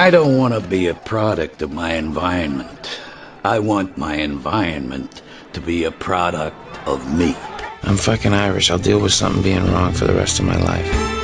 I don't want to be a product of my environment. I want my environment to be a product of me. I'm fucking Irish. I'll deal with something being wrong for the rest of my life.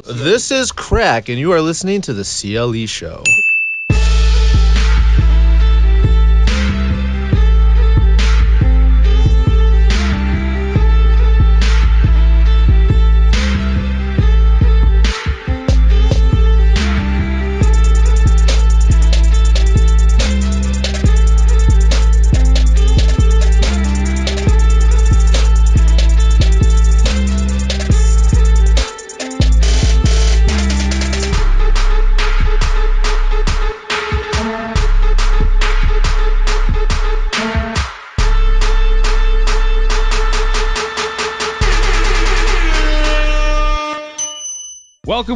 This is Craic, and you are listening to the CLE Show.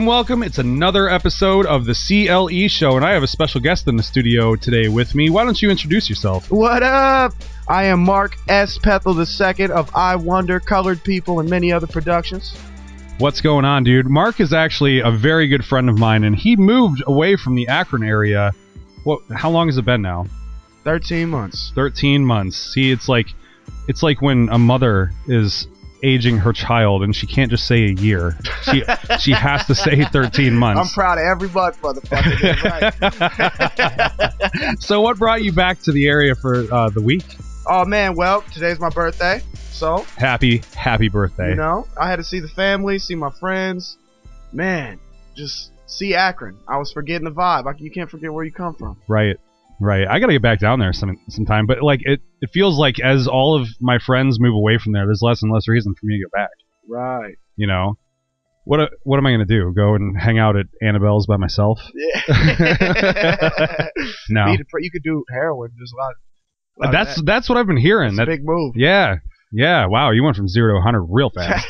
Welcome. It's another episode of the CLE Show, and I have a special guest in the studio today with me. Why don't you introduce yourself? What up? I am Mark S. Pethel II of I Wonder, Colored People, and many other productions. What's going on, dude? Mark is actually a very good friend of mine, and he moved away from the Akron area. How long has it been now? 13 months. 13 months. See, it's like when a mother is aging her child and she can't just say a year. She has to say 13 months. I'm proud of every month, motherfucker. Right. So what brought you back to the area for the week? Oh man, well, today's my birthday, so happy birthday. You know, I had to see the family, see my friends. Man, just see Akron. I was forgetting the vibe. You can't forget where you come from. Right. I gotta get back down there sometime, but like it feels like as all of my friends move away from there, there's less and less reason for me to go back. Right. You know, what am I gonna do? Go and hang out at Annabelle's by myself? Yeah. No. You could do heroin. There's a lot. That's what I've been hearing. That's a big move. Yeah. Wow, you went from 0 to 100 real fast.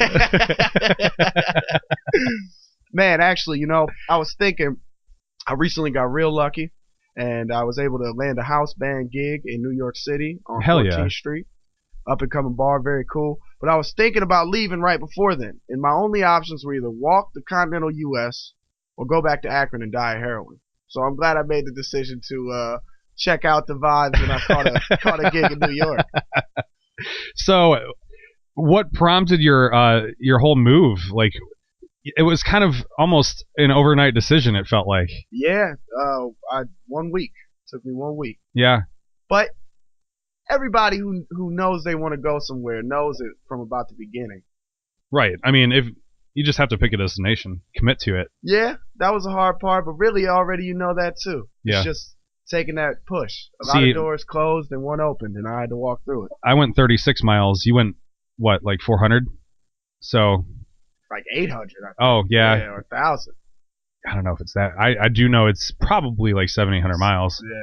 Man, actually, you know, I was thinking, I recently got real lucky. And I was able to land a house band gig in New York City on 14th Street. Up and coming bar, very cool. But I was thinking about leaving right before then. And my only options were either walk the continental U.S. or go back to Akron and die of heroin. So I'm glad I made the decision to check out the vibes when I caught a gig in New York. So what prompted your whole move? Like, it was kind of almost an overnight decision, it felt like. Yeah, 1 week. Took me 1 week. Yeah. But everybody who knows they want to go somewhere knows it from about the beginning. Right. I mean, if you just have to pick a destination, commit to it. Yeah, that was the hard part, but really already you know that too. Yeah. It's just taking that push. A lot of doors closed and one opened, and I had to walk through it. I went 36 miles. You went, what, like 400? So... like 800. I think. Oh, yeah. Or 1,000. I don't know if it's that. I do know it's probably like 700-800 miles. Yeah.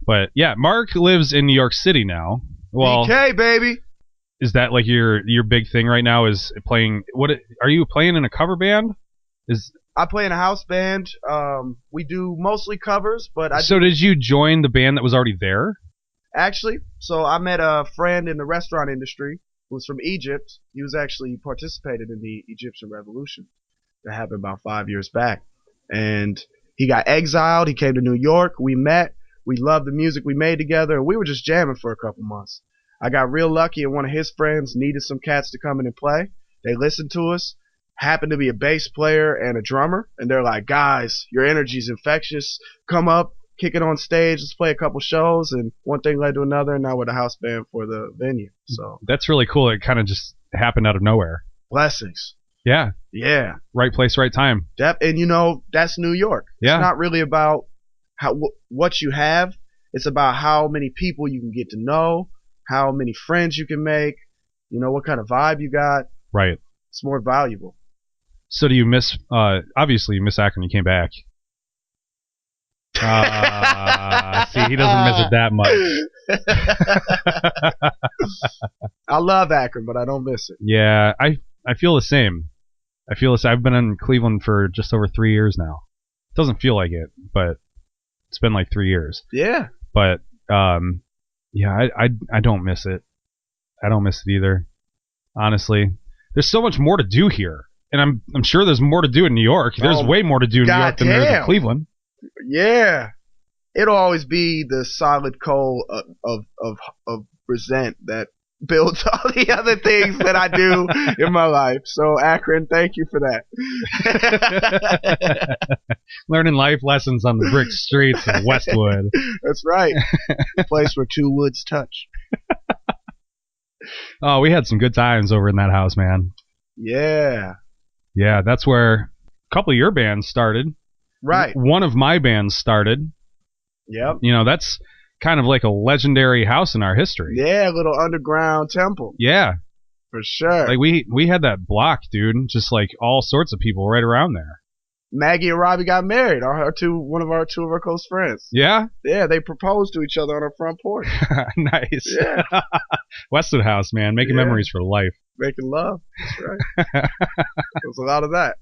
But yeah, Mark lives in New York City now. Well, BK, baby. Is that like your big thing right now? Is playing? What are you playing in a cover band? I play in a house band. We do mostly covers, but did you join the band that was already there? Actually, so I met a friend in the restaurant industry who was from Egypt. He was actually participated in the Egyptian Revolution that happened about 5 years back. And he got exiled. He came to New York. We met. We loved the music we made together, and we were just jamming for a couple months. I got real lucky, and one of his friends needed some cats to come in and play. They listened to us, happened to be a bass player and a drummer, and they're like, guys, your energy's infectious. Come up, kick it on stage. Let's play a couple shows. And one thing led to another, and now we're the house band for the venue. So that's really cool. It kind of just happened out of nowhere. Blessings. Yeah. Yeah. Right place, right time. And you know, that's New York. Yeah. It's not really about what you have. It's about how many people you can get to know, how many friends you can make, what kind of vibe you got. Right. It's more valuable. So do you miss? Obviously, you miss Akron. You came back. See, he doesn't miss it that much. I love Akron, but I don't miss it. Yeah, I feel the same. I've been in Cleveland for just over 3 years now. It doesn't feel like it, but it's been like 3 years. Yeah. But yeah, I don't miss it. I don't miss it either. Honestly, there's so much more to do here, and I'm sure there's more to do in New York. There's way more to do in New York than there is in Cleveland. Yeah, it'll always be the solid coal of resent that builds all the other things that I do in my life. So Akron, thank you for that. Learning life lessons on the brick streets of Westwood. That's right. The place where two woods touch. Oh, we had some good times over in that house, man. Yeah. Yeah, that's where a couple of your bands started. Right. One of my bands started. Yep. That's kind of like a legendary house in our history. Yeah, a little underground temple. Yeah. For sure. Like we had that block, dude. Just like all sorts of people right around there. Maggie and Robbie got married. Two of our close friends. Yeah? Yeah, they proposed to each other on our front porch. Nice. Yeah. Westwood House, man. Making memories for life. Making love. That's right. There's a lot of that.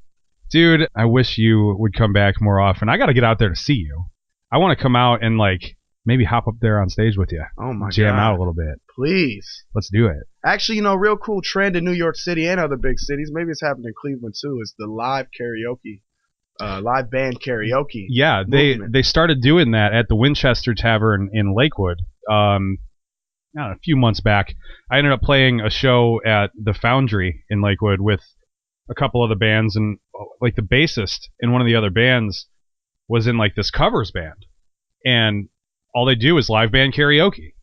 Dude, I wish you would come back more often. I got to get out there to see you. I want to come out and like maybe hop up there on stage with you. Oh my God. Jam out a little bit. Please. Let's do it. Actually, real cool trend in New York City and other big cities, maybe it's happening in Cleveland too, is the live karaoke. Live band karaoke. Yeah, they started doing that at the Winchester Tavern in Lakewood. A few months back. I ended up playing a show at the Foundry in Lakewood with a couple of the bands, and like the bassist in one of the other bands was in like this covers band, and all they do is live band karaoke,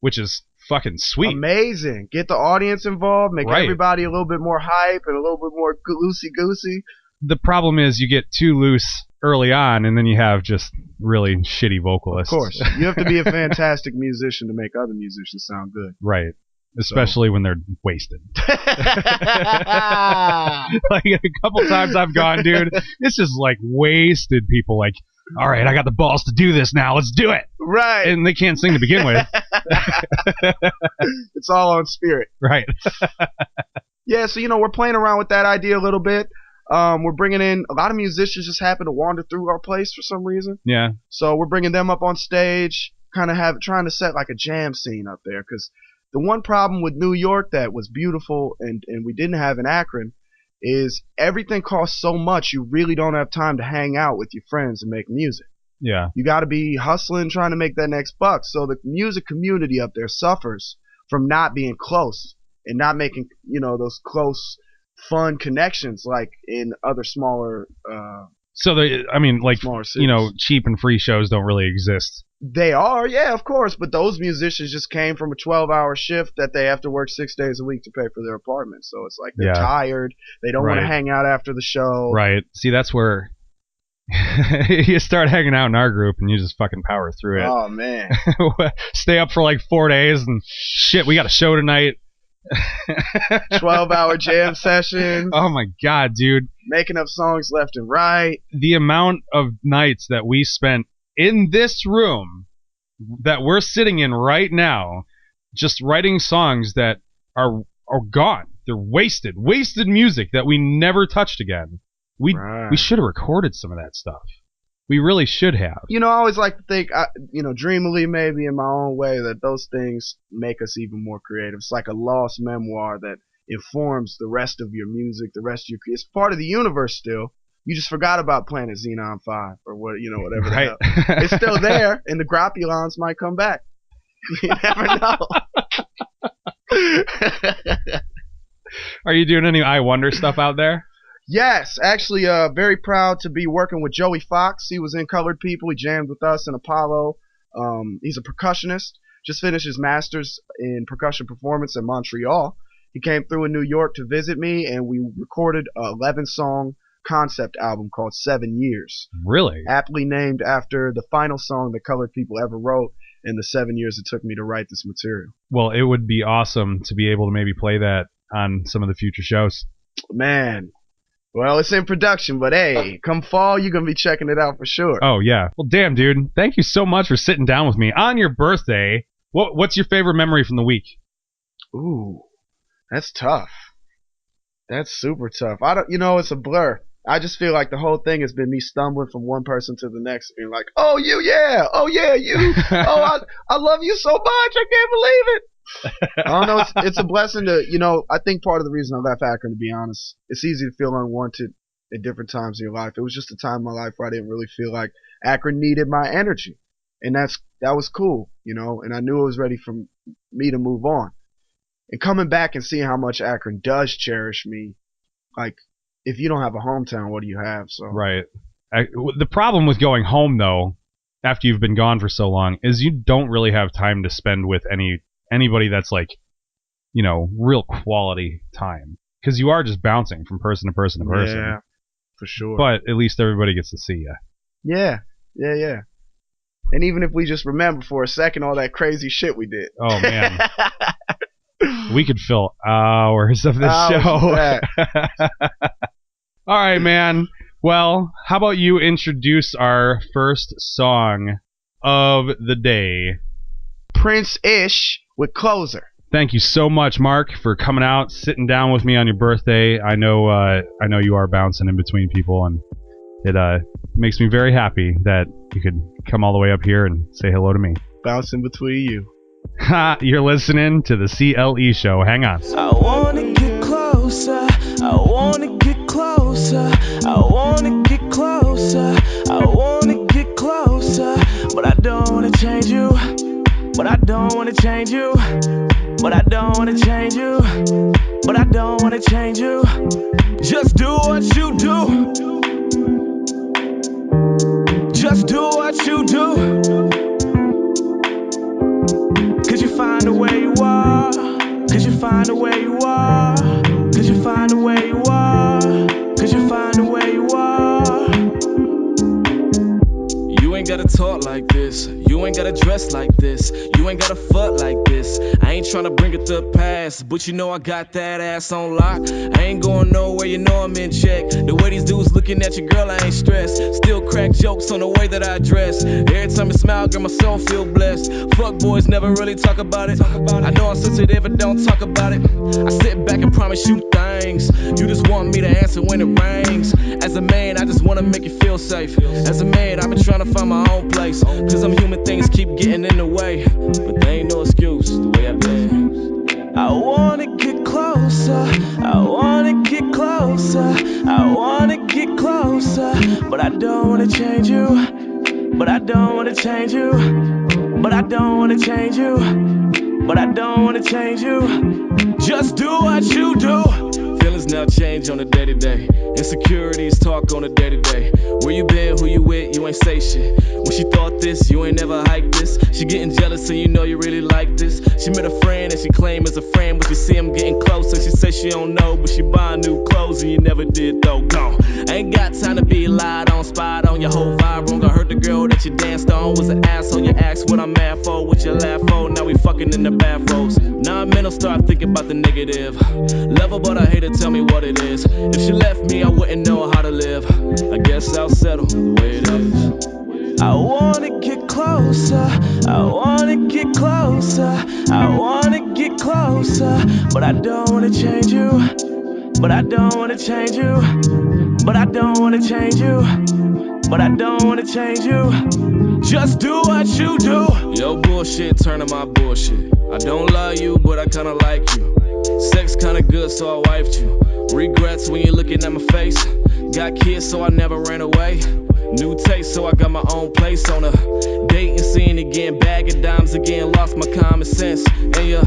which is fucking sweet. Amazing. Get the audience involved, make everybody a little bit more hype and a little bit more loosey-goosey. The problem is you get too loose early on, and then you have just really shitty vocalists. Of course. You have to be a fantastic musician to make other musicians sound good. Right. Especially when they're wasted. Like a couple times I've gone, dude, it's just like wasted people like, all right, I got the balls to do this now. Let's do it. Right. And they can't sing to begin with. It's all on spirit. Right. Yeah, so, we're playing around with that idea a little bit. We're bringing in a lot of musicians just happen to wander through our place for some reason. Yeah. So we're bringing them up on stage, kind of trying to set like a jam scene up there. Because the one problem with New York that was beautiful and we didn't have in Akron is everything costs so much you really don't have time to hang out with your friends and make music. Yeah. You got to be hustling, trying to make that next buck. So the music community up there suffers from not being close and not making, those close, fun connections like in other smaller smaller cities. Cheap and free shows don't really exist. They are, yeah, of course, but those musicians just came from a 12-hour shift that they have to work 6 days a week to pay for their apartment. So it's like they're tired. They don't want to hang out after the show. Right. See, that's where you start hanging out in our group and you just fucking power through it. Oh, man. Stay up for like 4 days and shit, we got a show tonight. 12-hour jam sessions. Oh my God, dude. Making up songs left and right. The amount of nights that we spent in this room that we're sitting in right now just writing songs that are gone. They're wasted music that we never touched again. We should have recorded some of that stuff. We really should have. I always like to think, dreamily maybe in my own way, that those things make us even more creative. It's like a lost memoir that informs the rest of your music, the rest of your... It's part of the universe still. You just forgot about Planet Xenon 5 or whatever. Right. It's still there, and the Gropulons might come back. You never know. Are you doing any I Wonder stuff out there? Yes, actually, very proud to be working with Joey Fox. He was in Colored People. He jammed with us in Apollo. He's a percussionist. Just finished his master's in percussion performance in Montreal. He came through in New York to visit me, and we recorded an 11-song concept album called 7 Years. Really? Aptly named after the final song that Colored People ever wrote. in the 7 years it took me to write this material. Well, it would be awesome to be able to maybe play that on some of the future shows. Man, well, it's in production, but hey, come fall, you're going to be checking it out for sure. Oh, yeah. Well, damn, dude. Thank you so much for sitting down with me on your birthday. What's your favorite memory from the week? Ooh, that's tough. That's super tough. It's a blur. I just feel like the whole thing has been me stumbling from one person to the next, being like, "Oh, you, yeah, oh yeah, you, oh, I love you so much, I can't believe it." I don't know. It's a blessing to, I think part of the reason I left Akron, to be honest, it's easy to feel unwanted at different times in your life. It was just a time in my life where I didn't really feel like Akron needed my energy, and that was cool, and I knew it was ready for me to move on. And coming back and seeing how much Akron does cherish me, like, if you don't have a hometown, what do you have? So right. The problem with going home, though, after you've been gone for so long, is you don't really have time to spend with anybody that's like, real quality time, because you are just bouncing from person to person to person. Yeah, for sure. But at least everybody gets to see you. Yeah. And even if we just remember for a second all that crazy shit we did. Oh man. We could fill hours of this show. All right, man. Well, how about you introduce our first song of the day? Prince-ish with Closer. Thank you so much, Mark, for coming out, sitting down with me on your birthday. I know you are bouncing in between people, and it makes me very happy that you could come all the way up here and say hello to me. Bouncing between you. Ha! You're listening to the CLE Show. Hang on. I wanna get closer. I wanna get closer. I wanna get closer. I wanna get closer. But I don't wanna change you. But I don't wanna change you. But I don't wanna change you. But I don't wanna change you. Just do what you do. Just do what you do. Cause you find a way you are. Cause you find a way you are. Cause you find a way you are. Cause you find a way you are. You ain't gotta talk like this. You ain't gotta dress like this. You ain't gotta fuck like this. I ain't tryna bring it to the past, but you know I got that ass on lock. I ain't going nowhere, you know I'm in check. The way these dudes looking at your girl, I ain't stressed. Still crack jokes on the way that I dress. Every time you smile, girl, my soul feel blessed. Fuck boys never really talk about it. I know I'm sensitive, but don't talk about it. I sit back and promise you things. You just want me to answer when it rains. As a man, I just wanna make you feel safe. As a man, I've been trying to find my own place. Cause I'm human, things keep getting in the way. But there ain't no excuse, the way I've been. I wanna get closer. I wanna get closer. I wanna get closer. But I don't wanna change you. But I don't wanna change you. But I don't wanna change you. But I don't wanna change you. Just do what you do. Feelings now change on a day-to-day. Insecurities talk on a day-to-day. Where you been, who you with, you ain't say shit. When she thought this, you ain't never hyped this. She getting jealous so you know you really like this. She met a friend and she claimed as a friend, but you see him getting closer. She say she don't know, but she buying new clothes and you never did though. Gone. Ain't got time to be lied on, spied on. Your whole vibe wrong. I heard the girl that you danced on was an asshole. You asked what I'm mad for, what you laugh for. Now we fucking in the bathrobes. Now I'm mental, start thinking about the negative. Love her, but I hate her, tell me what it is. If she left me, I wouldn't know how to live. I guess I'll settle the way it is. I wanna get closer. I wanna get closer. I wanna get closer. But I don't wanna change you. But I don't wanna change you. But I don't wanna change you. But I don't wanna change you. Just do what you do. Your bullshit turn to my bullshit. I don't love you, but I kinda like you. Sex kinda good, so I wiped you. Regrets when you're looking at my face. Got kids, so I never ran away. New taste, so I got my own place on a dating scene again. Bagging dimes again, lost my common sense. And yeah,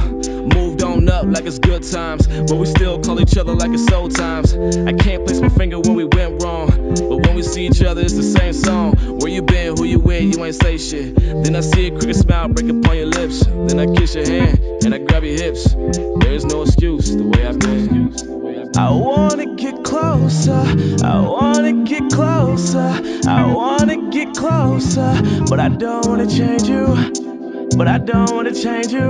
moved on up like it's good times, but we still call each other like it's old times. I can't place my finger where we went wrong, but when we see each other, it's the same song. Where you been, who you with, you ain't say shit. Then I see a crooked smile break upon your lips. Then I kiss your hand, and I grab your hips. There is no excuse, the way I've been. I wanna get closer. I wanna get closer. I wanna get closer. But I don't wanna change you. but I don't wanna change you.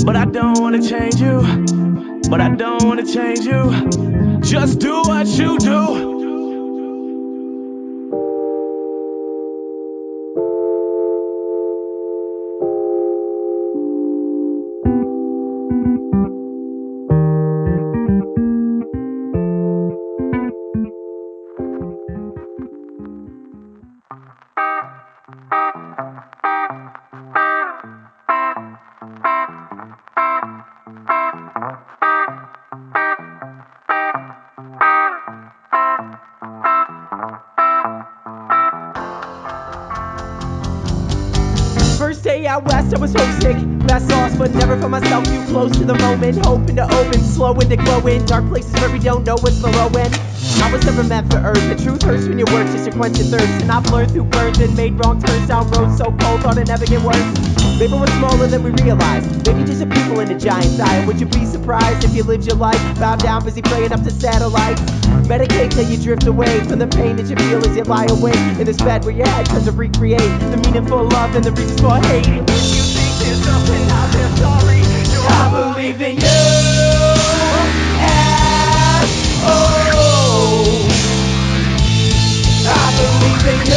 But I don't wanna change you. But I don't wanna change you. Just do what you do. First day out west, I was homesick. Last lost, but never for myself. Too close to the moment, hoping to open, slow into glowing. Dark places where we don't know what's flowing. I was never meant for earth. The truth hurts when you work just to quench your thirst. And I've learned through birth and made wrong turns down roads so cold, thought it'd never get worse. Maybe we're smaller than we realized. Maybe just a people in a giant's eye. Would you be surprised if you lived your life bow down, busy praying up to satellites? Medicate till you drift away from the pain that you feel as you lie awake in this bed where your head turns to recreate the meaningful love and the reasons for hate. If you think there's something out there, sorry, I believe in you. S-O. I believe in you.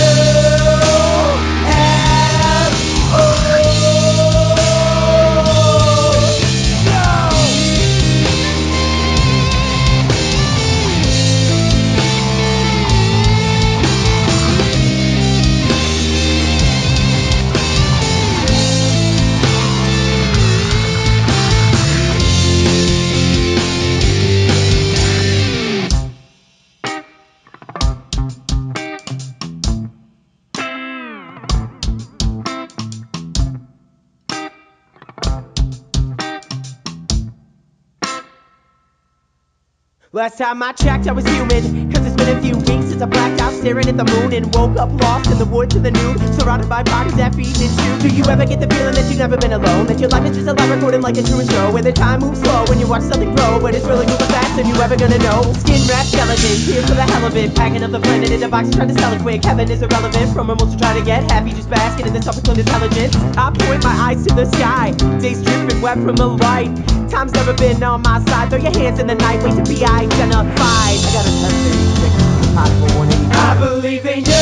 Last time I checked, I was human. Cause it's been a few weeks since I blacked out staring at the moon and woke up lost in the woods in the nude, surrounded by bodies that feed into. Do you ever get the feeling that you've never been alone? That your life is just a live recording like a true show, where the time moves slow when you watch something grow, but it's really moving fast and you ever gonna know. Skin wrapped skeletons, here for the hell of it, packing up the planet in a box trying to sell it quick. Heaven is irrelevant from a monster trying to get happy, just basking in the topical intelligence. I point my eyes to the sky, days dripping wet from the light. Time's never been on my side. Throw your hands in the night, wait to be identified. I got a testing, possible 180. I believe in you.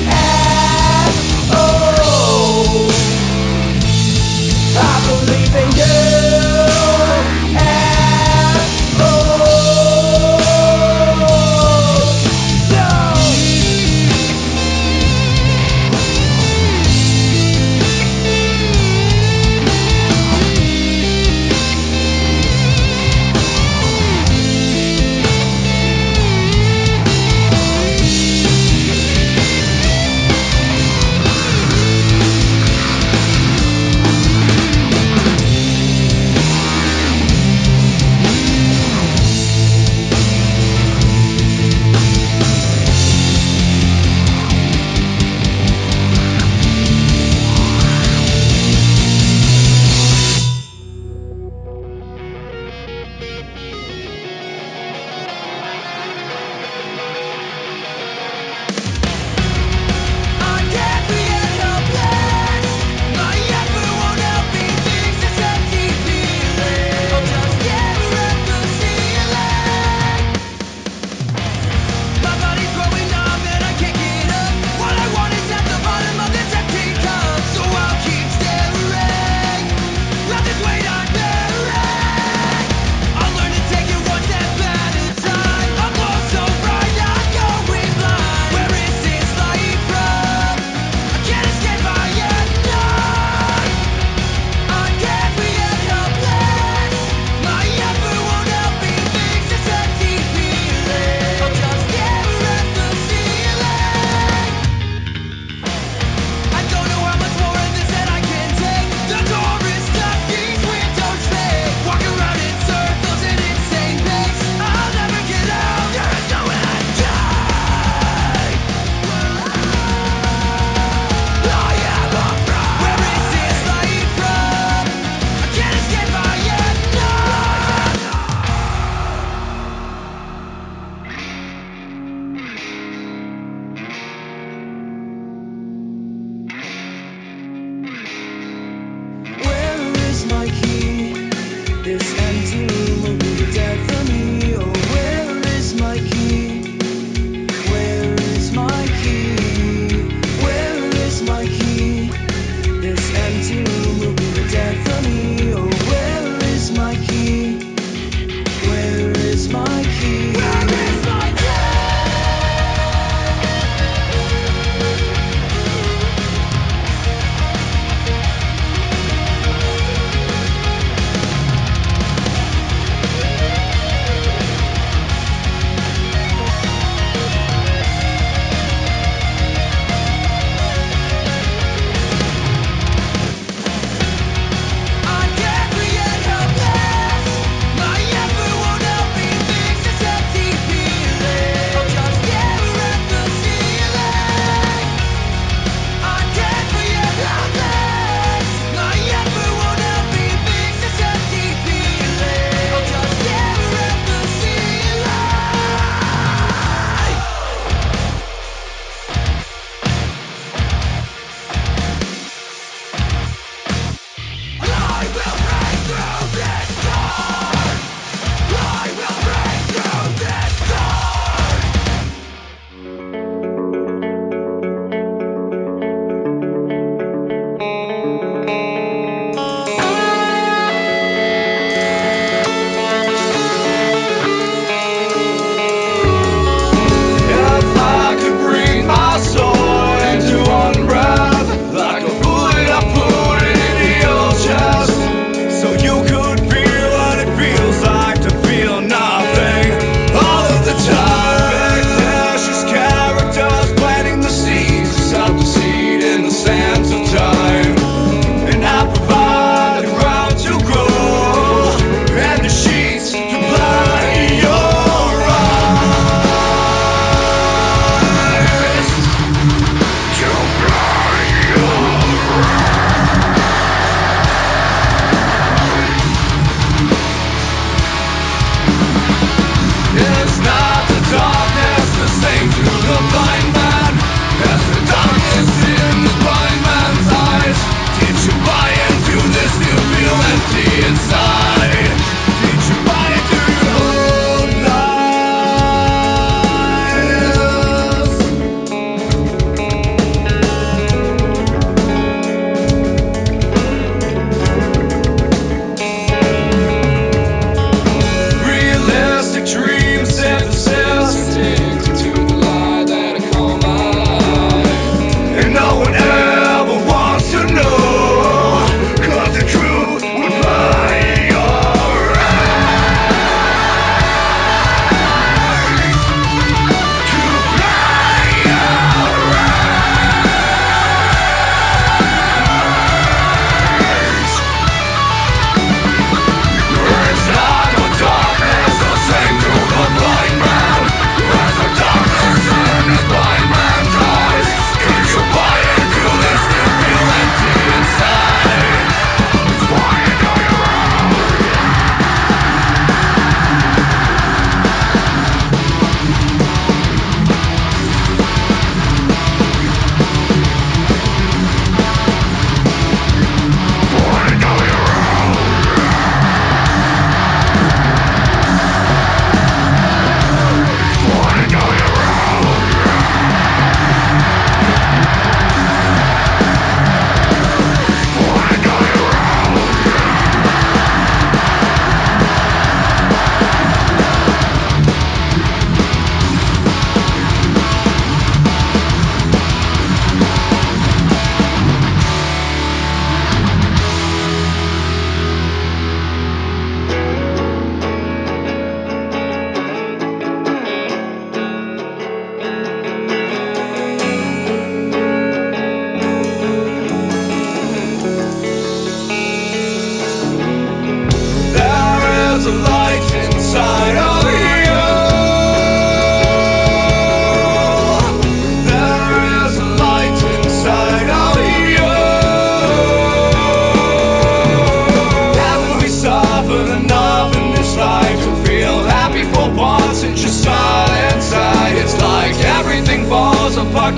S-O. I believe in you. This empty room will be the death of me. Oh, where is my key? Where is my key? Where is my key? This empty room will be the death of me. Oh, where is my key? Where is my key? Where is my key?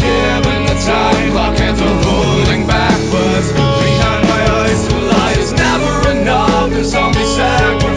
given the time clock hands are rolling backwards. Behind my eyes, the light is never enough. There's only sacrifice.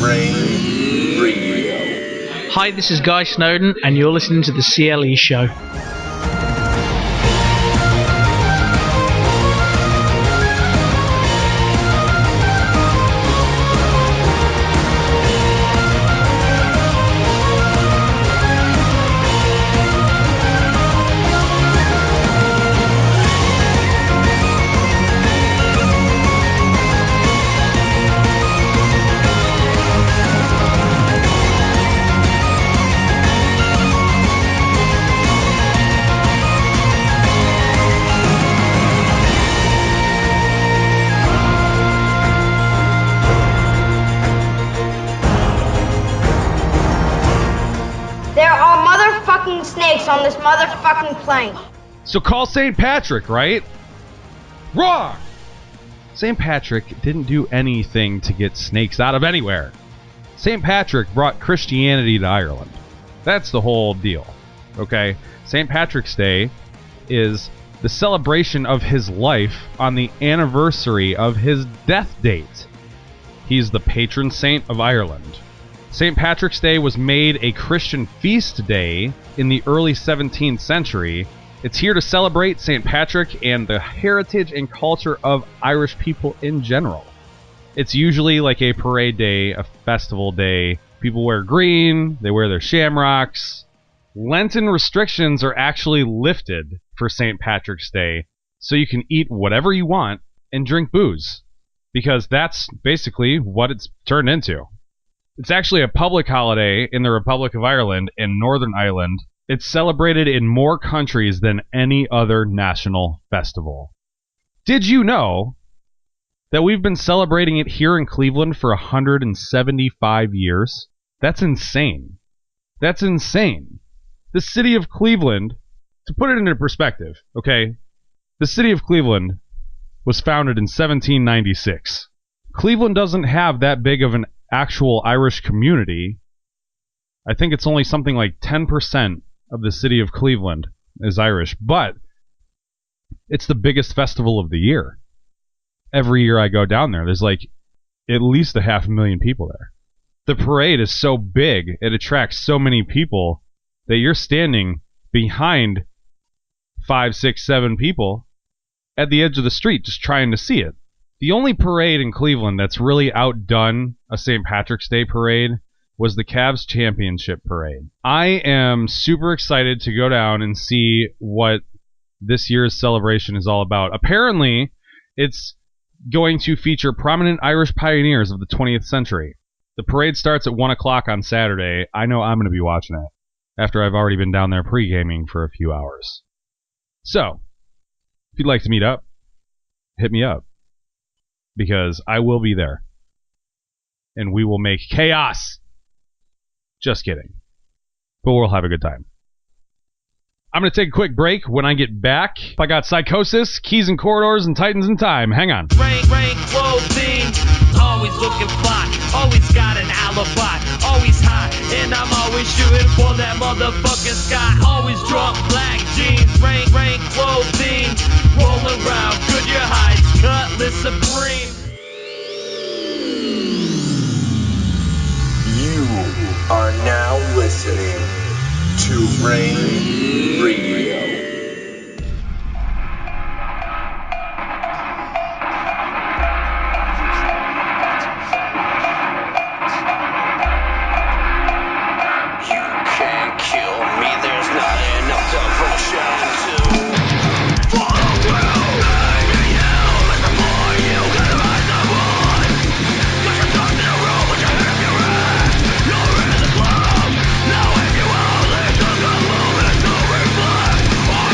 Rain Radio. Hi, this is Guy Snowden, and you're listening to the CLE Show. Snakes on this motherfucking plane. So call St. Patrick, right? Wrong! St. Patrick didn't do anything to get snakes out of anywhere. St. Patrick brought Christianity to Ireland. That's the whole deal, okay? St. Patrick's Day is the celebration of his life on the anniversary of his death date. He's the patron saint of Ireland. St. Patrick's Day was made a Christian feast day in the early 17th century. It's here to celebrate St. Patrick and the heritage and culture of Irish people in general. It's usually like a parade day, a festival day. People wear green, they wear their shamrocks. Lenten restrictions are actually lifted for St. Patrick's Day, so you can eat whatever you want and drink booze, because that's basically what it's turned into. It's actually a public holiday in the Republic of Ireland and Northern Ireland. It's celebrated in more countries than any other national festival. Did you know that we've been celebrating it here in Cleveland for 175 years? That's insane. That's insane. The city of Cleveland, to put it into perspective, okay? The city of Cleveland was founded in 1796. Cleveland doesn't have that big of an actual Irish community. I think it's only something like 10% of the city of Cleveland is Irish, but it's the biggest festival of the year. Every year I go down there, there's like at least 500,000 people there. The parade is so big, it attracts so many people that you're standing behind 5, 6, 7 people at the edge of the street just trying to see it. The only parade in Cleveland that's really outdone a St. Patrick's Day parade was the Cavs Championship Parade. I am super excited to go down and see what this year's celebration is all about. Apparently, it's going to feature prominent Irish pioneers of the 20th century. The parade starts at 1 o'clock on Saturday. I know I'm going to be watching it after I've already been down there pre-gaming for a few hours. So, if you'd like to meet up, hit me up, because I will be there, and we will make chaos. Just kidding. But we'll have a good time. I'm going to take a quick break. When I get back, I got Psychosis, Keys and Corridors, and Titans in Time. Hang on. Rank clothing, always looking fly, always got an alibi, always high, and I'm always shooting for that motherfucking sky, always drunk, black jeans, rank clothing, rolling around, Goodyear Heights, Cutlass Supreme. You are now listening to Rain Radio. Now if you will, they took a moment to reflect.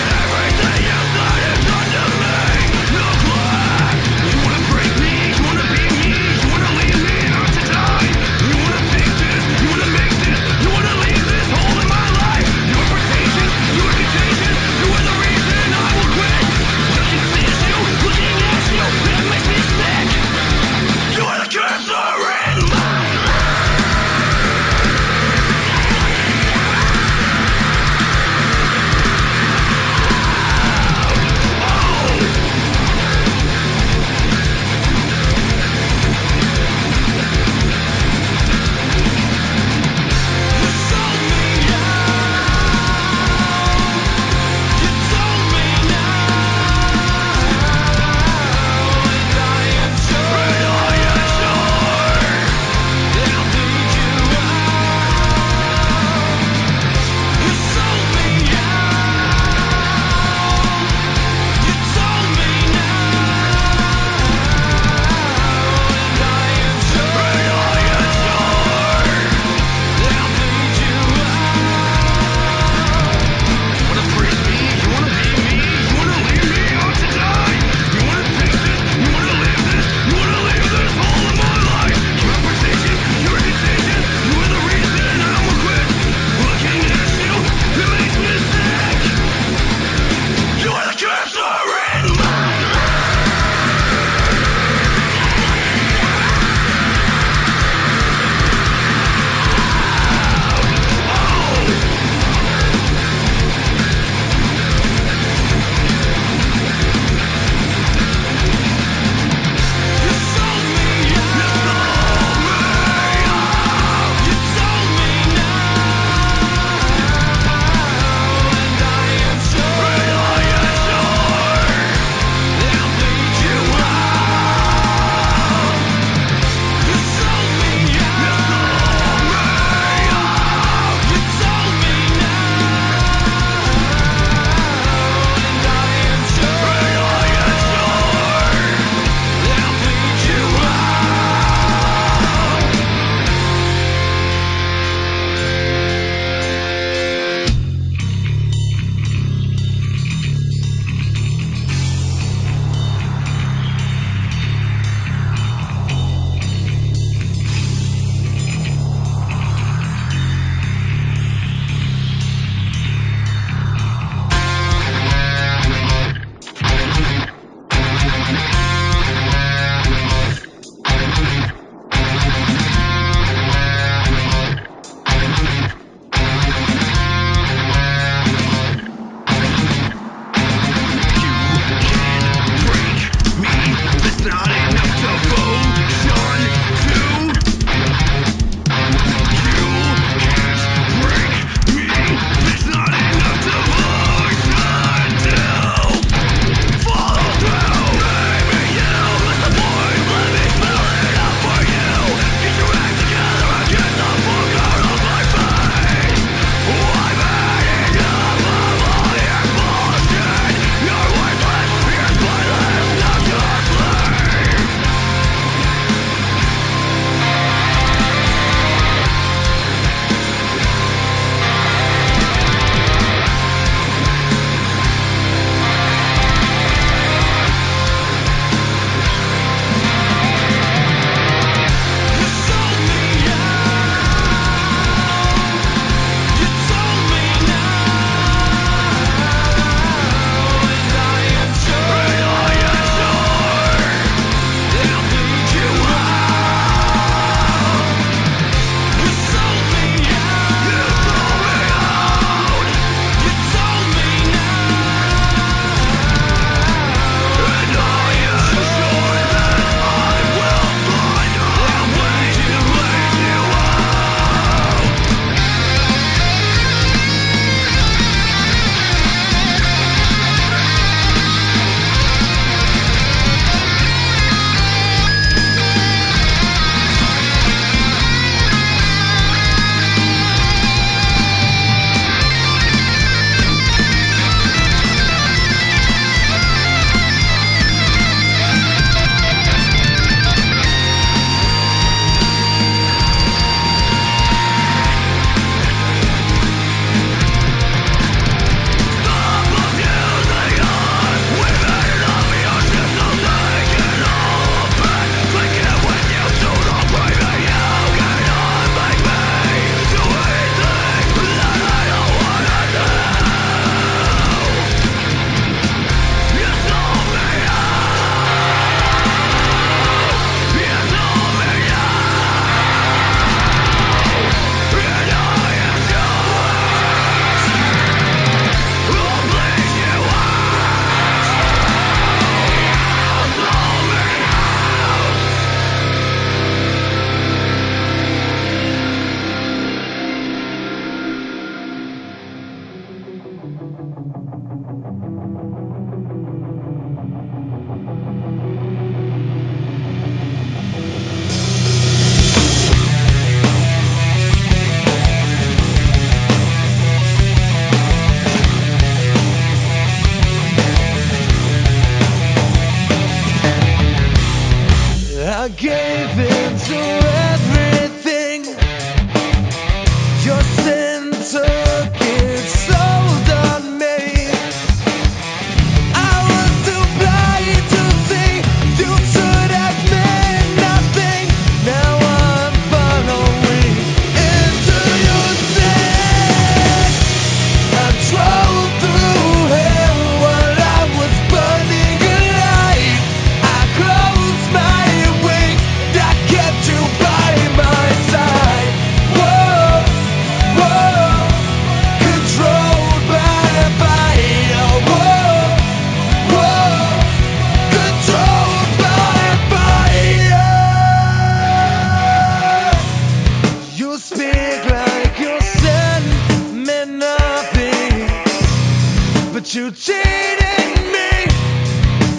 cheating me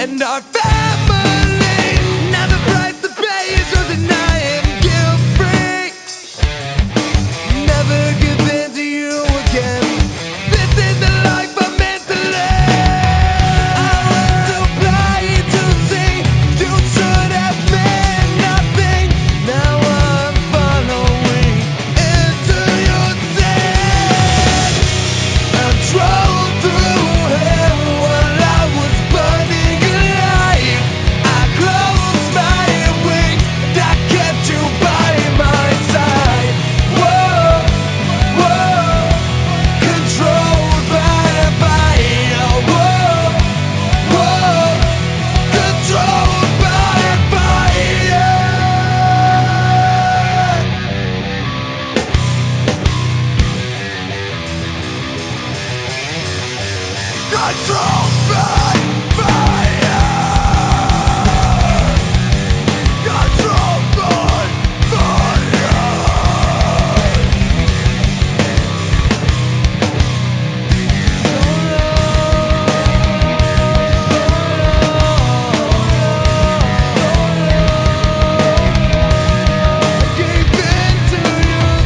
and our family. Now the price to pay is to deny him guilt-free. Never give in to you again. This is the life I'm meant to live. I want to blind to see you should have meant nothing. Now I'm following into your sin. I drove through hell while I was burning alive. I closed my wings, I kept you by my side. Whoa, whoa, controlled by fire. Whoa, whoa, controlled by fire. Controlled by fire. Controlled by Gave in to your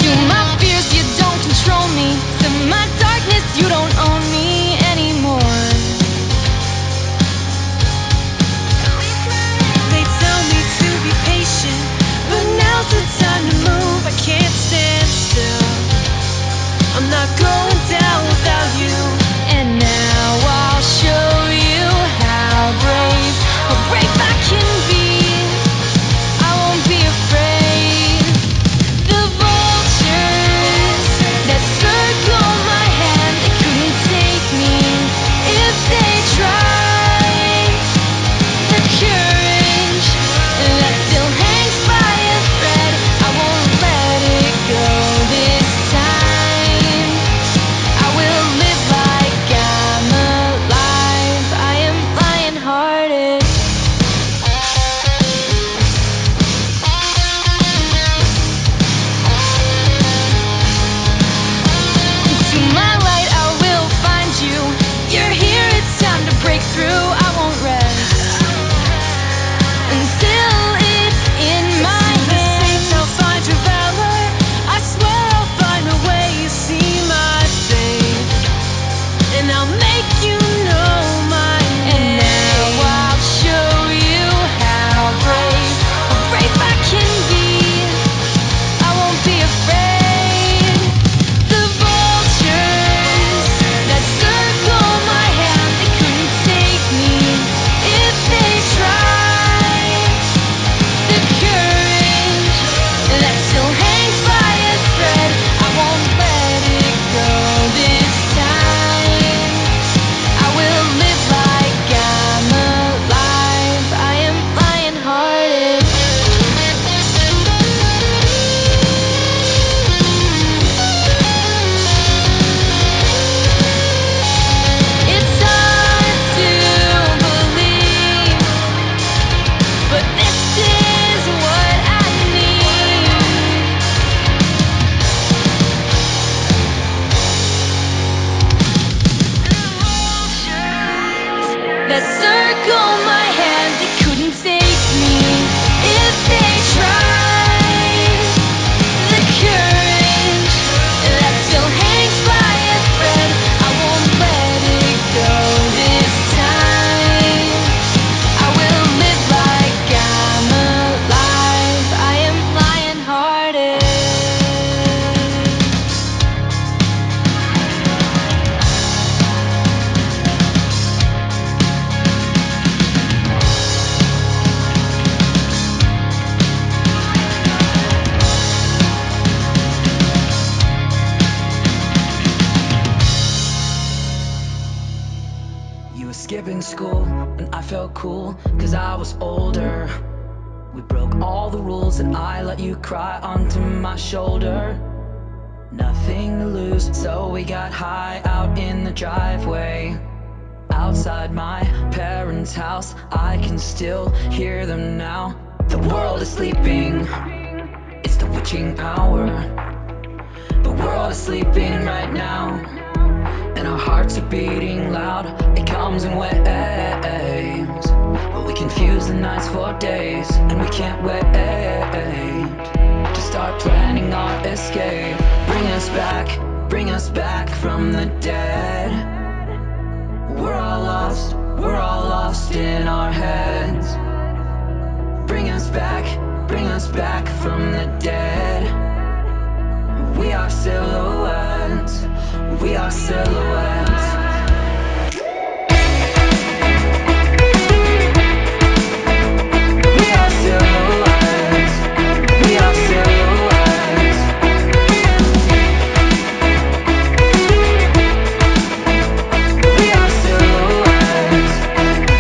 To my fears, you don't control me. To my darkness, you don't own me anymore. They tell me to be patient, but now's the time to move. I can't stand still. I'm not going down without you. And now I'll show you how brave I can be. I won't be afraid. The vultures that circle my hand, they couldn't take me if they tried. The courage that still hangs by a thread, I won't let it go this time. I will live like I'm alive. I am lion-hearted. To my light, I will find you. You're here, it's time to break through. I won't rest until it's in my hands. I'll find your valor. I swear I'll find a way. You see my face, and I'll make you know my name. And now I'll show you how brave I can be. I won't be afraid. The vultures that circle my hand, they couldn't take me if they tried. The courage that still hangs by a thread, I won't let it go this time. I will live like I'm alive. I am lion-hearted. It's hard to believe, but this is what I need. That circle my hand, they couldn't take me if they tried. The courage that still hangs by a thread, I won't let it go this time. school, and I felt cool, cause I was older. We broke all the rules, and I let you cry onto my shoulder. Nothing to lose, so we got high out in the driveway. Outside my parents' house, I can still hear them now. The world is sleeping, it's the witching hour. The world is sleeping right now, and our hearts are beating loud. It comes in waves, but we confuse the nights for days, and we can't wait to start planning our escape. Bring us back from the dead. We're all lost in our heads. Bring us back from the dead. We are silhouettes, we are silhouettes. We are silhouettes, we are silhouettes. We are silhouettes,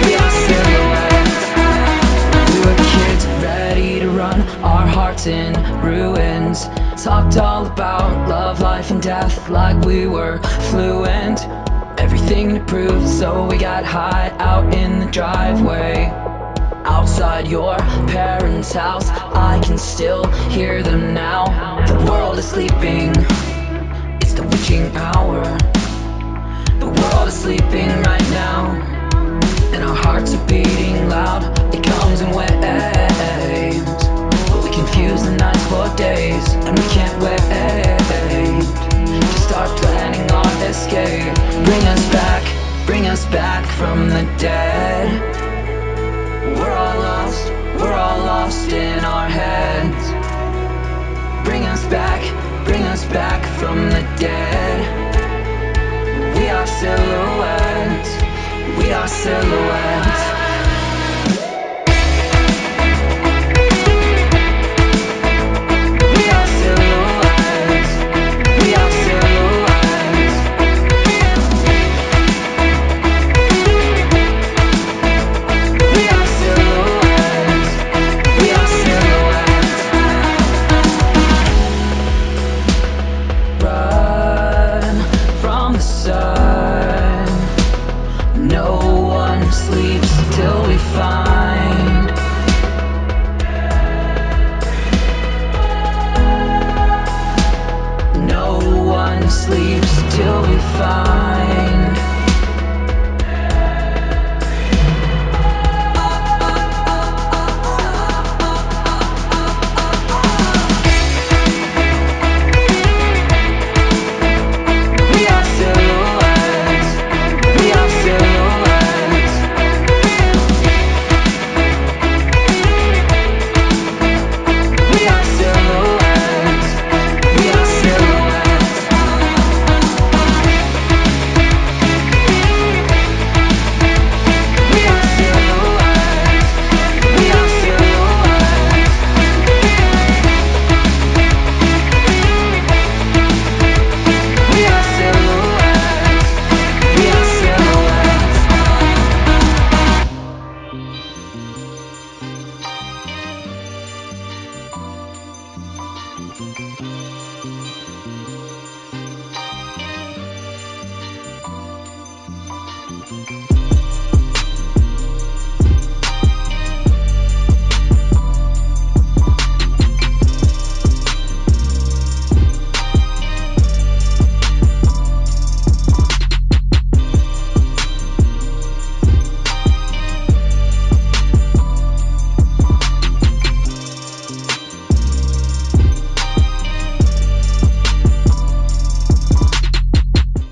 we are silhouettes. We were kids ready to run, our hearts in ruins. Talked all about love, life, and death like we were fluent. Everything to prove, so we got high out in the driveway. Outside your parents' house, I can still hear them now. The world is sleeping, it's the witching hour. The world is sleeping right now, and our hearts are beating loud. It comes in waves, but we confuse the nights for days, and we can't wait to start planning our escape. Bring us back from the dead. We're all lost in our heads. Bring us back from the dead. We are silhouettes, we are silhouettes.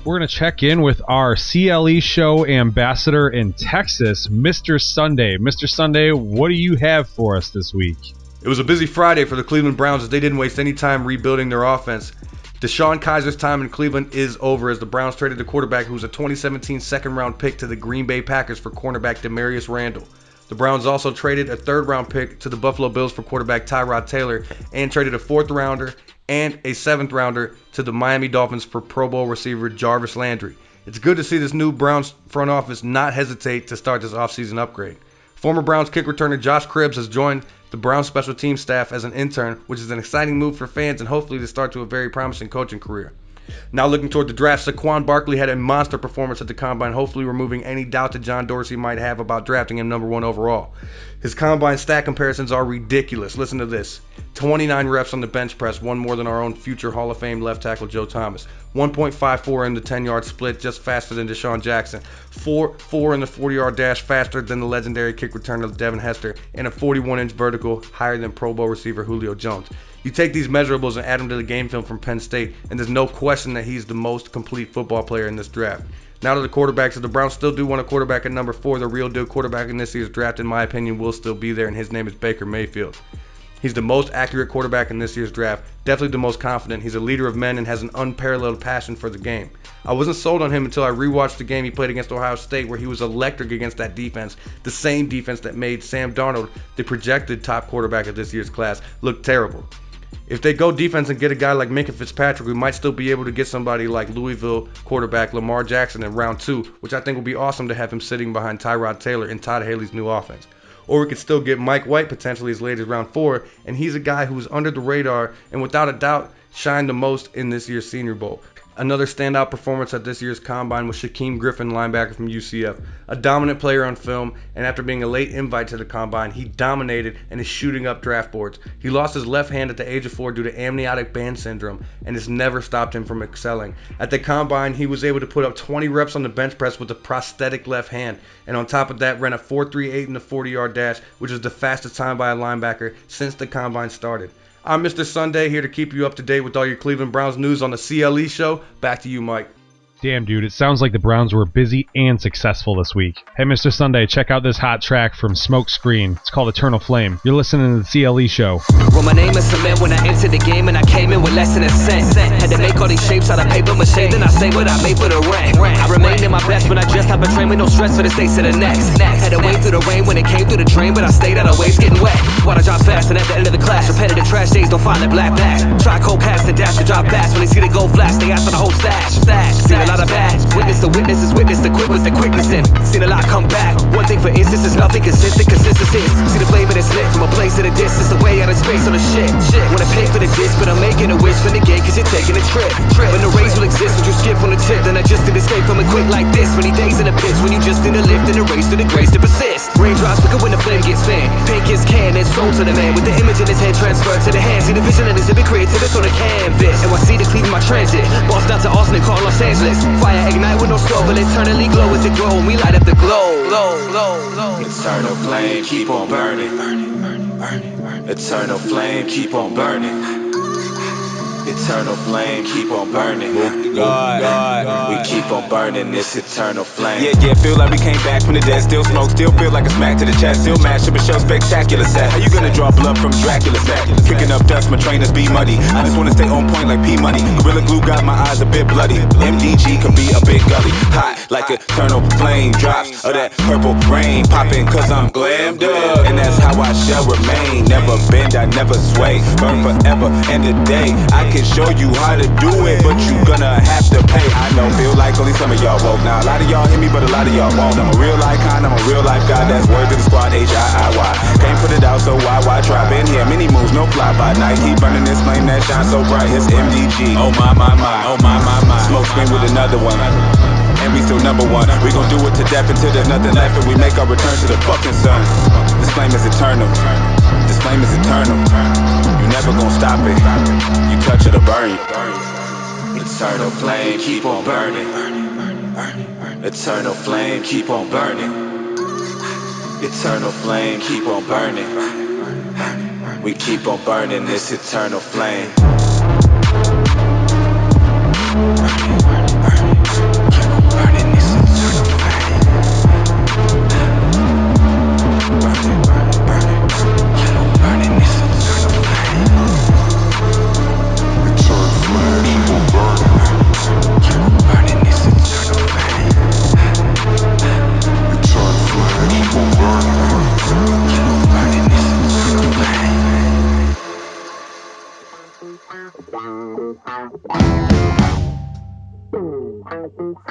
We're going to check in with our CLE Show ambassador in Texas, Mr. Sunday. Mr. Sunday, what do you have for us this week? It was a busy Friday for the Cleveland Browns as they didn't waste any time rebuilding their offense. Deshaun Kaiser's time in Cleveland is over as the Browns traded the quarterback who was a 2017 second-round pick to the Green Bay Packers for cornerback Demarius Randall. The Browns also traded a third-round pick to the Buffalo Bills for quarterback Tyrod Taylor and traded a fourth-rounder and a seventh-rounder to the Miami Dolphins for Pro Bowl receiver Jarvis Landry. It's good to see this new Browns front office not hesitate to start this offseason upgrade. Former Browns kick returner Josh Cribbs has joined the Browns special team staff as an intern, which is an exciting move for fans and hopefully the start to a very promising coaching career. Now looking toward the draft, Saquon Barkley had a monster performance at the Combine, hopefully removing any doubt that John Dorsey might have about drafting him number 1 overall. His Combine stat comparisons are ridiculous. Listen to this. 29 reps on the bench press, one more than our own future Hall of Fame left tackle Joe Thomas. 1.54 in the 10-yard split, just faster than Deshaun Jackson. 4 in the 40-yard dash, faster than the legendary kick returner Devin Hester. And a 41-inch vertical, higher than Pro Bowl receiver Julio Jones. You take these measurables and add them to the game film from Penn State, and there's no question that he's the most complete football player in this draft. Now to the quarterbacks, if the Browns still do want a quarterback at number 4, the real deal quarterback in this year's draft, in my opinion, will still be there, and his name is Baker Mayfield. He's the most accurate quarterback in this year's draft, definitely the most confident. He's a leader of men and has an unparalleled passion for the game. I wasn't sold on him until I rewatched the game he played against Ohio State, where he was electric against that defense, the same defense that made Sam Darnold, the projected top quarterback of this year's class, look terrible. If they go defense and get a guy like Minkah Fitzpatrick, we might still be able to get somebody like Louisville quarterback Lamar Jackson in round 2, which I think will be awesome to have him sitting behind Tyrod Taylor in Todd Haley's new offense. Or we could still get Mike White potentially as late as round 4, and he's a guy who's under the radar and without a doubt shined the most in this year's Senior Bowl. Another standout performance at this year's Combine was Shaquem Griffin, linebacker from UCF. A dominant player on film, and after being a late invite to the Combine, he dominated and is shooting up draft boards. He lost his left hand at the age of 4 due to amniotic band syndrome, and it's never stopped him from excelling. At the Combine, he was able to put up 20 reps on the bench press with a prosthetic left hand, and on top of that, ran a 4.38 in the 40-yard dash, which is the fastest time by a linebacker since the Combine started. I'm Mr. Sunday, here to keep you up to date with all your Cleveland Browns news on the CLE Show. Back to you, Mike. Damn, dude, it sounds like the Browns were busy and successful this week. Hey, Mr. Sunday, check out this hot track from Smoke Screen. It's called Eternal Flame. You're listening to the CLE Show. Well, my name is cement when I entered the game, and I came in with less than a cent. Had to make all these shapes out of paper mache, then I say what I made for the rent. I remained in my best when I just hop a train with no stress for the states to the next. Had to wait through the rain when it came through the drain, but I stayed out of waves getting wet. Water drop fast, and at the end of the class, repetitive trash days don't find the black bags. Try cold past the dash to drop fast. When they see the gold flash, they ask for the whole stash. Seen a lot of bad. Witness the witnesses, witness the quick was the quickness in. Seen a lot come back. One thing for instance is nothing consistent. Consistency is. See the flame in its lit from a place at a distance, away out of space on the shit. Wanna pay for the dish, but I'm making a wish for the gate, cause you're taking a trip. When the race will exist, would you skip on the tip? Then I just did escape from it quick like this. Many days in the pits when you just need a lift and a race to the grace to persist. Raindrops quicker when the flame gets fanned. Paint gets canned and sold to the man with the image in his head transferred to the hand. See the vision and exhibit creativity on the canvas. And I see the Cleveland my transit. Bossed out to Austin and call Los Angeles. Fire ignite with no stove, but eternally glow as it grow and we light up the glow. Eternal flame, keep on burning. Eternal flame, keep on burning. Eternal flame, keep on burning. God, we keep on burning this eternal flame. Yeah, feel like we came back from the dead. Still smoke, still feel like a smack to the chest. Still mash up a show, spectacular set. How you gonna draw blood from Dracula's neck? Kicking up dust, my trainers be muddy. I just wanna stay on point like P-Money. Gorilla glue got my eyes a bit bloody. MDG could be a big gully. Hot like eternal flame. Drops of that purple rain. Popping cause I'm glammed up. And that's how I shall remain. Never bend, I never sway. Burn forever and a day. I can show you how to do it, but you gonna have to pay. I know, feel like only some of y'all woke. Now a lot of y'all hear me, but a lot of y'all won't. I'm a real icon, I'm a real life guy. That's word to the squad, HIIY. Can't put it out, so why try? Been here, many moves, no fly by night. Keep burning this flame that shines so bright. It's MDG. Oh my, oh my. Smoke screen with another one. And we still number 1. We gon' do it to death until there's nothing left, and we make our return to the fucking sun. This flame is eternal. This flame is eternal. You never gon' stop it. You touch it or burn you. Eternal flame, keep on burning. Eternal flame, keep on burning. Eternal flame, keep on burning. We keep on burning this eternal flame. Hey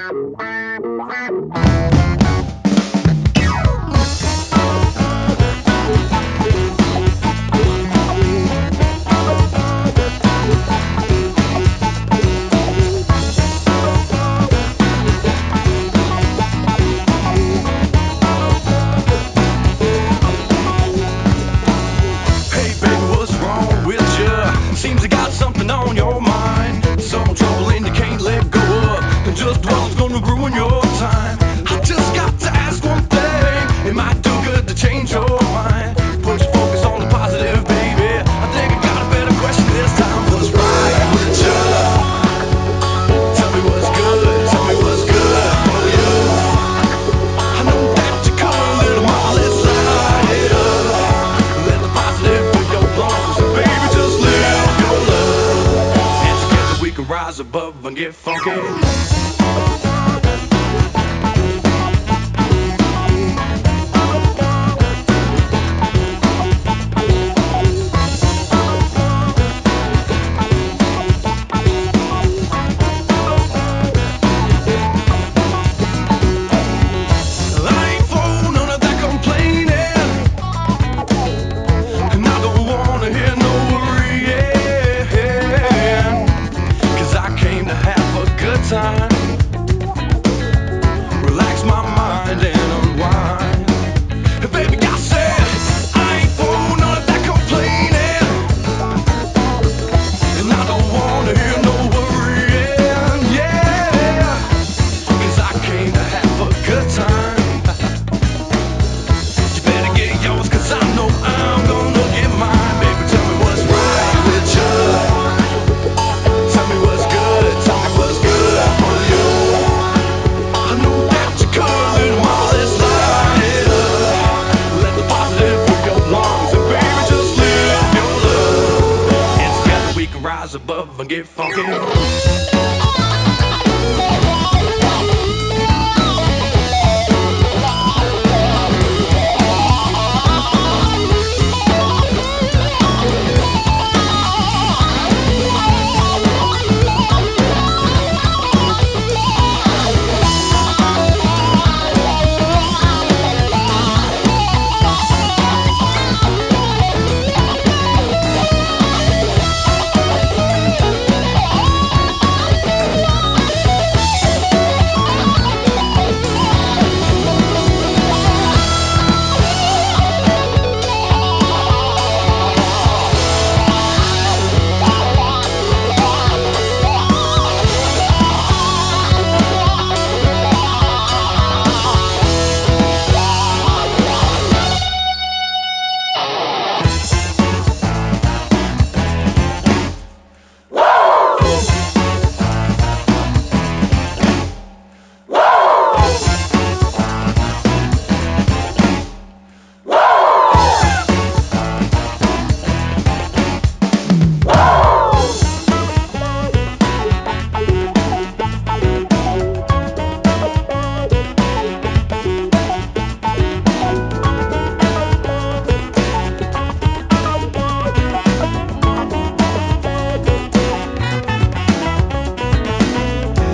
baby, what's wrong with you? Seems you got something on your mind. Some trouble and you can't let go of. And just what's gonna ruin your time. I just got to ask one thing. It might do good to change your mind. Put your focus on the positive, baby. I think I got a better question this time. What's right with you? Tell me what's good. Tell me what's good for you. I know that you call a little mama. Let's light it up. Let the positive fill your lungs. And baby, just live your love. And together we can rise above and get funky. I ain't for none of that complaining, and I don't wanna hear no worrying, 'cause I came to have a good time, relax my mind and unwind. And baby, I said I ain't for none of that complaining, and I don't wanna hear no worrying, yeah, 'cause I came to have a good time. You better get yours, 'cause I know I'm gonna get mine. Baby, tell me what's right with you. Tell me what's good. Tell me what's good for you. I know that you could, little mama. Let's light it up. Let the positive fill your lungs, and baby, just live your love. And together we can rise above and get funky.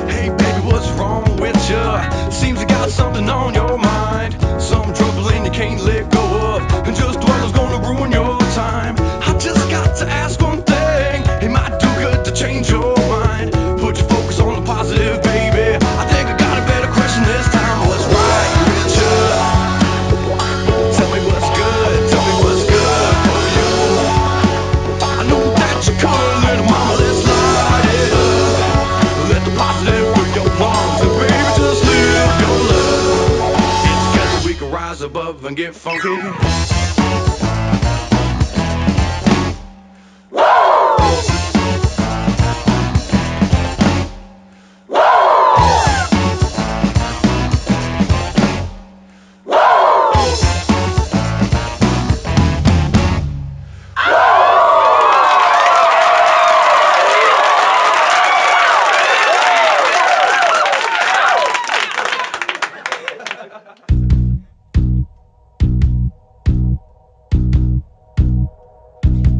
Hey baby, what's wrong with you? Seems you got something on your mind. Some trouble and you can't let go of. And just what is gonna ruin your time. I just got to ask one thing. It might do good to change your mind. Put your focus on the positive, baby. I think I got a better question this time. What's right with you? Tell me what's good. Tell me what's good for you. I know that you could, little mama. Let's light it up. Let the positive fill your lungs, and baby, just live your love. And together we can rise above and get funky.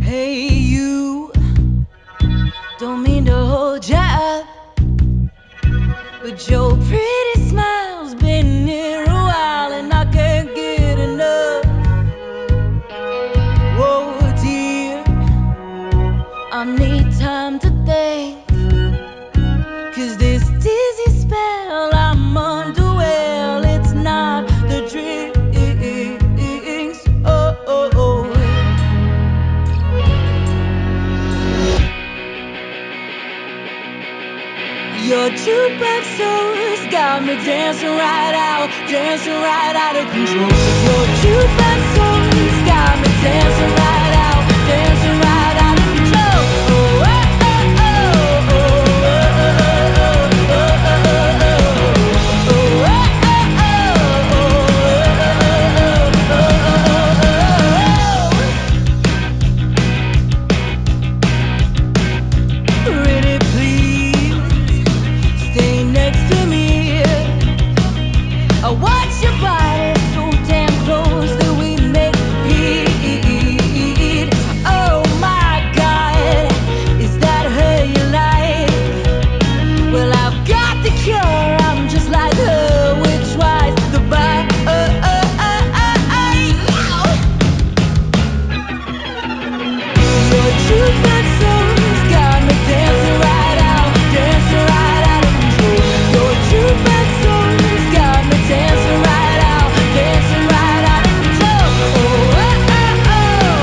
Hey, you, don't mean to hold ya up, but your Your jukebox soul's got me dancing right out of control. Your jukebox soul's got me dancing right out of control. Oh, oh, oh, oh, pretty please, stay next to me. I watch your body so damn close that we make heat. Oh my God, is that her you like? Well, I've got the cure. I'm just like her with twice the bite. Your jukebox soul's got me dancing right out of control. Your jukebox soul's got me dancing right out of control. Oh, oh, oh,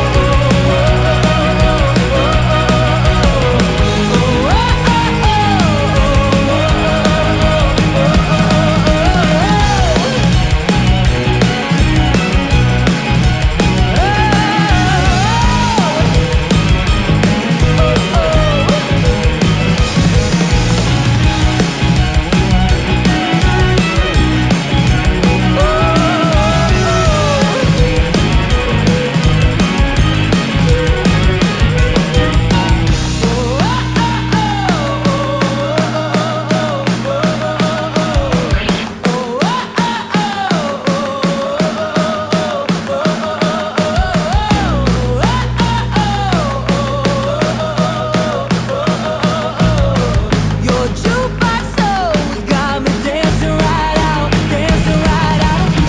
your jukebox soul's got me dancing right out of control.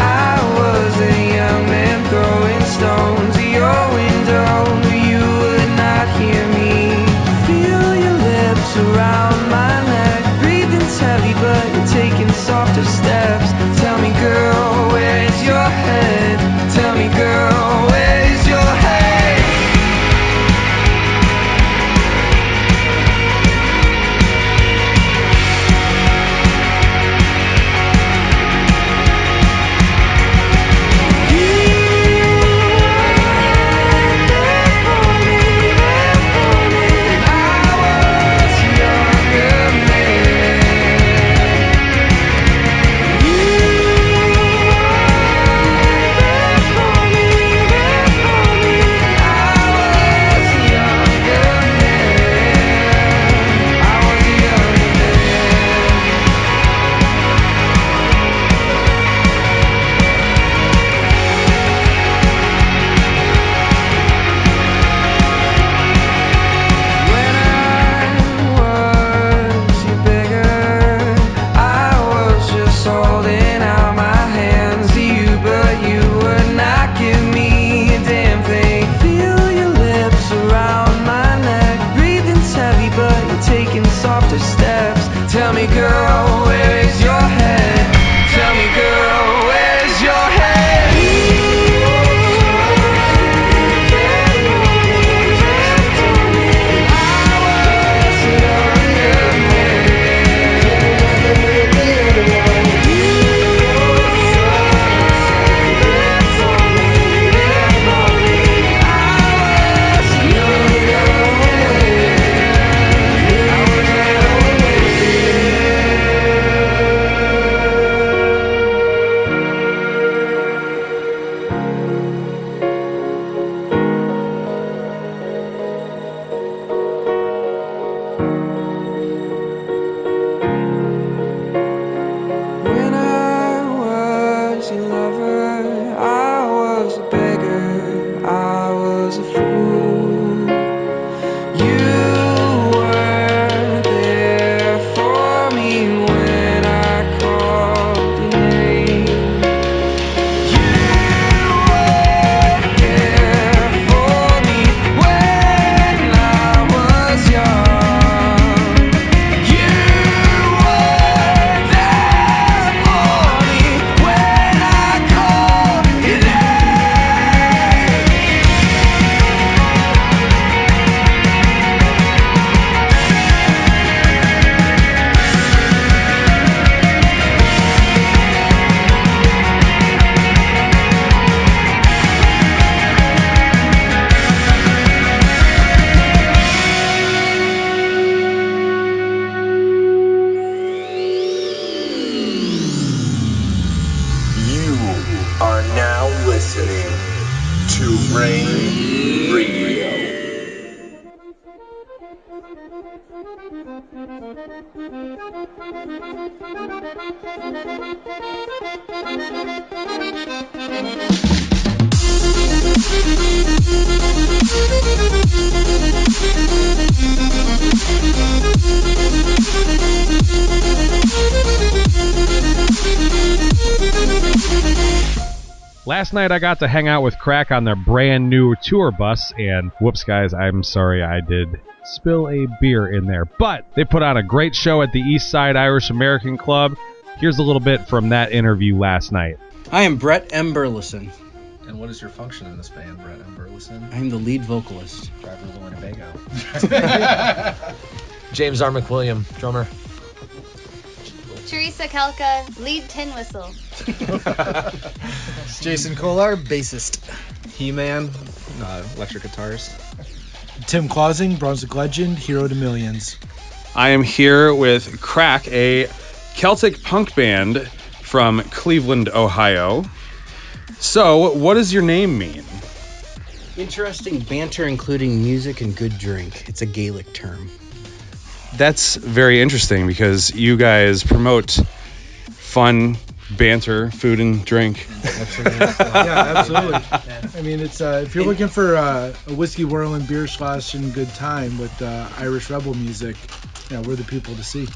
I was a young man throwing stones at your window. You would not hear me. Feel your lips around my neck, breathing heavy, but you're taking softer steps. Tell me, girl, where is your head? Tell me, girl, where is your head? You Rain Radio. Last night I got to hang out with Craic on their brand new tour bus, and whoops guys, I'm sorry I did spill a beer in there. But they put on a great show at the East Side Irish American Club. Here's a little bit from that interview last night. I am Brett M. Burleson. And what is your function in this band, Brett M. Burleson? I'm the lead vocalist. Driver of the Winnebago. James R. McWilliam, drummer. Teresa Kelka, lead tin whistle. Jason Kolar, bassist. He-Man, electric guitars. Tim Clausing, Brunswick legend, hero to millions. I am here with Craic, a Celtic punk band from Cleveland, Ohio. So, what does your name mean? Interesting banter including music and good drink. It's a Gaelic term. That's very interesting because you guys promote fun banter, food and drink. Yeah, absolutely. I mean, it's if you're looking for a whiskey whirling, beer sloshing good time with Irish rebel music, yeah, we're the people to see.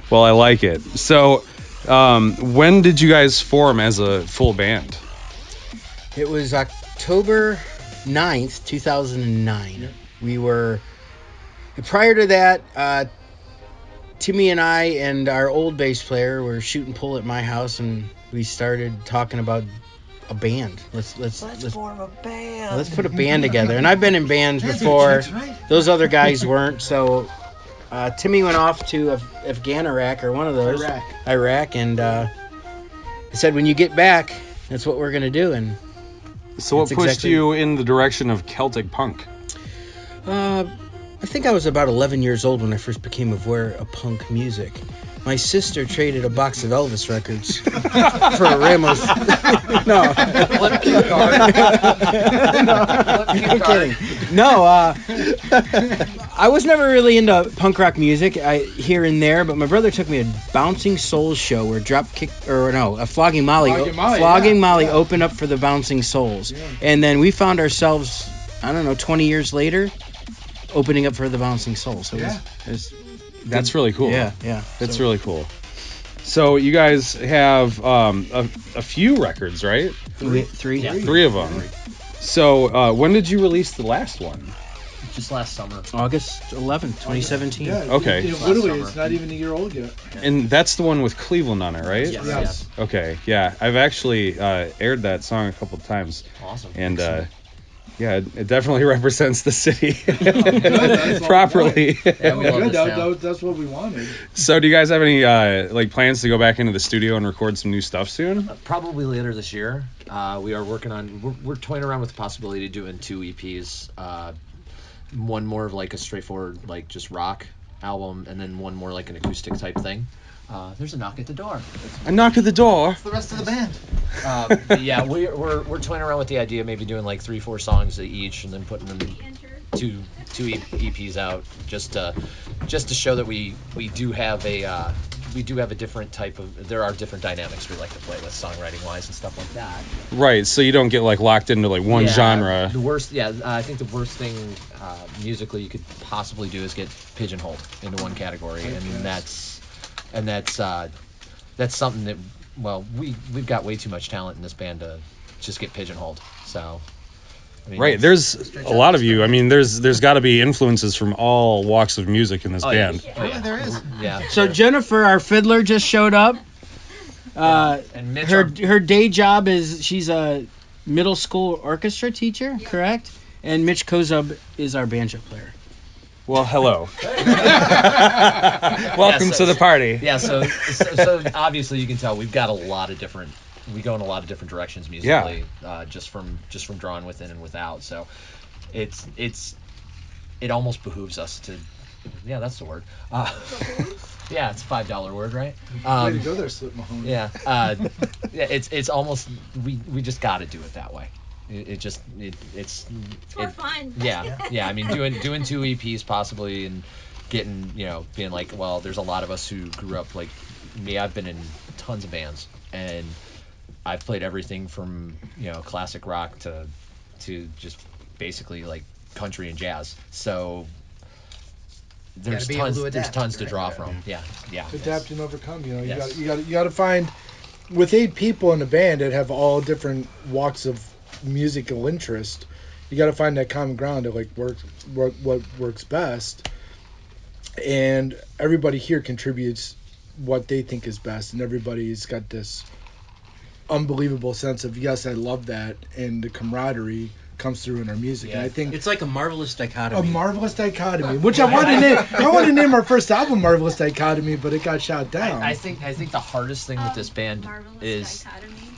Well, I like it. So, when did you guys form as a full band? It was October 9th, 2009. Yep. We were... Prior to that, Timmy and I and our old bass player were shooting pool at my house, and we started talking about a band. Let's form a band. Let's put a band together. And I've been in bands before. Those other guys weren't. So Timmy went off to Afghanistan or one of those. Iraq, and he said, when you get back, that's what we're gonna do. And so, what pushed you in the direction of Celtic punk? I think I was about 11 years old when I first became aware of punk music. My sister traded a box of Elvis records for a Ramos. No. I'm kidding. No, I was never really into punk rock music here and there, but my brother took me to a Bouncing Souls show where a Flogging Molly opened up for the Bouncing Souls. Yeah. And then we found ourselves, 20 years later, opening up for the Bouncing Souls. So that's really cool. Yeah. That's really cool. So you guys have a few records, right? Three. Yeah. Three of them. So when did you release the last one? Just last summer. August 11th, 2017. Yeah, okay. Literally, it's not even a year old yet. And that's the one with Cleveland on it, right? Yes. Okay, yeah. I've actually aired that song a couple of times. Awesome. And yeah, it definitely represents the city properly. Yeah, that's what we wanted. So, do you guys have any plans to go back into the studio and record some new stuff soon? Probably later this year. We are working on. We're toying around with the possibility of doing 2 EPs. One more of like a straightforward just rock album, and then one more like an acoustic type thing. There's a knock at the door. A knock at the door. It's the rest of the band. Yeah, we're toying around with the idea of maybe doing like 3-4 songs each, and then putting them two EPs out just to show that we do have a different type of. There are different dynamics we like to play with songwriting wise and stuff like that. Right, so you don't get locked into one genre. I think the worst thing musically you could possibly do is get pigeonholed into one category, and that's something that we've got way too much talent in this band to just get pigeonholed. So right, there's a lot of you. I mean, there's got to be influences from all walks of music in this band. Yeah, there is. Yeah. So Jennifer, our fiddler, just showed up. And Mitch, her day job is she's a middle school orchestra teacher, correct? And Mitch Kozub is our banjo player. Well, hello. Welcome to the party. Yeah, so obviously you can tell we've got we go in a lot of different directions musically, just from drawing within and without. So it almost behooves us to, that's the word. Yeah, it's a $5 word, right? Way to go there, Slip Mahoney. Yeah, it's almost we just got to do it that way. It's for fun. Yeah. I mean, doing 2 EPs possibly and getting being like, well, there's a lot of us who grew up like me. I've been in tons of bands and I've played everything from classic rock to just basically like country and jazz. So there's tons to draw from. Yeah. Adapt and overcome. You Yes. got to find with 8 people in a band that have all different walks of musical interest. You got to find that common ground that like what works best, and everybody here contributes what they think is best, and everybody's got this unbelievable sense of yes, I love that, and the camaraderie comes through in our music. And I think it's like a marvelous dichotomy. Which I want to name our first album Marvelous Dichotomy, but it got shot down. I think the hardest thing with this band is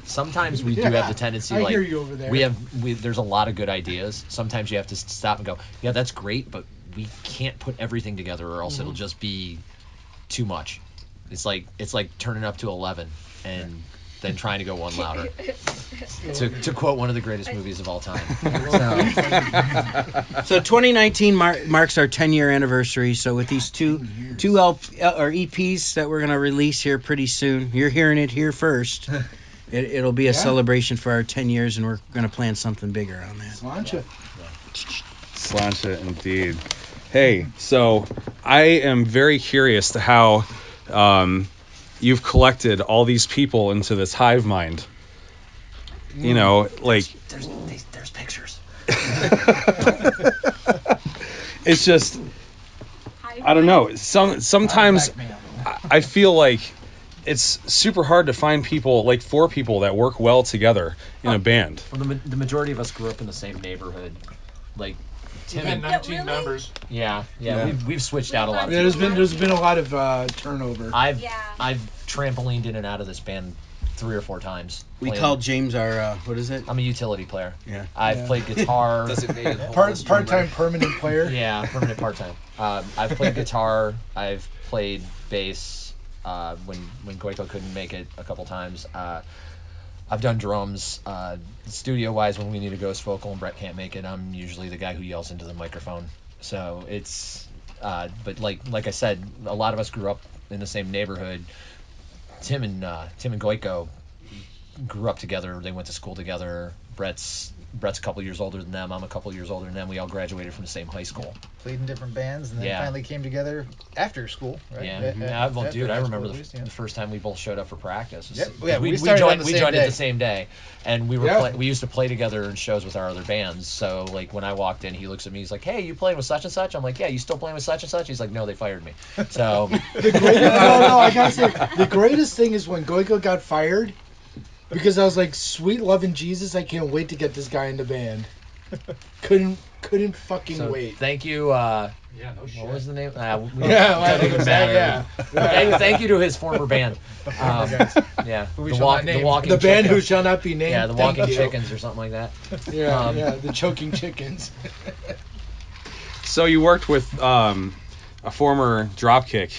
sometimes we do have the tendency I like hear you over there. there's a lot of good ideas. Sometimes you have to stop and go, yeah, that's great, but we can't put everything together or else it'll just be too much. It's like turning up to 11 and then trying to go one louder. to quote one of the greatest movies of all time. So 2019 marks our 10-year anniversary. So with these two EPs that we're going to release here pretty soon, you're hearing it here first. It'll be a celebration for our 10 years, and we're going to plan something bigger on that. Slancha, indeed. Hey, so I am very curious to how you've collected all these people into this hive mind. There's pictures. It's just, I don't know. Sometimes I feel like it's super hard to find people, like 4 people that work well together in a band. Well, the majority of us grew up in the same neighborhood. Like Tim had 19 members. Yeah. We've switched out a lot. There's been a lot of turnover. I've trampolined in and out of this band 3 or 4 times. We called James our what is it? I'm a utility player. Yeah. I've played guitar. Part-time permanent player. Yeah, permanent part-time. I've played guitar. I've played bass. When Goiko couldn't make it a couple times. I've done drums. Studio-wise, when we need a ghost vocal and Brett can't make it, I'm usually the guy who yells into the microphone. So it's, but like I said, a lot of us grew up in the same neighborhood. Tim and Goiko grew up together. They went to school together. Brett's a couple years older than them. I'm a couple years older than them. We all graduated from the same high school. Played in different bands, and then finally came together after school, right? Yeah. Dude, I remember the first time we both showed up for practice. We joined it the same day, and we used to play together in shows with our other bands. So like when I walked in, he looks at me. He's like, "Hey, you playing with such and such?" I'm like, "Yeah, you still playing with such and such?" He's like, "No, they fired me." So I gotta say, the greatest thing is when Goiko got fired. Because I was like, sweet loving Jesus, I can't wait to get this guy in the band. Couldn't fucking wait. Thank you. No shit. What was the name? Thank you to his former band. The band who shall not be named. Yeah, the Walking Chickens or something like that. The Choking Chickens. So you worked with a former Dropkick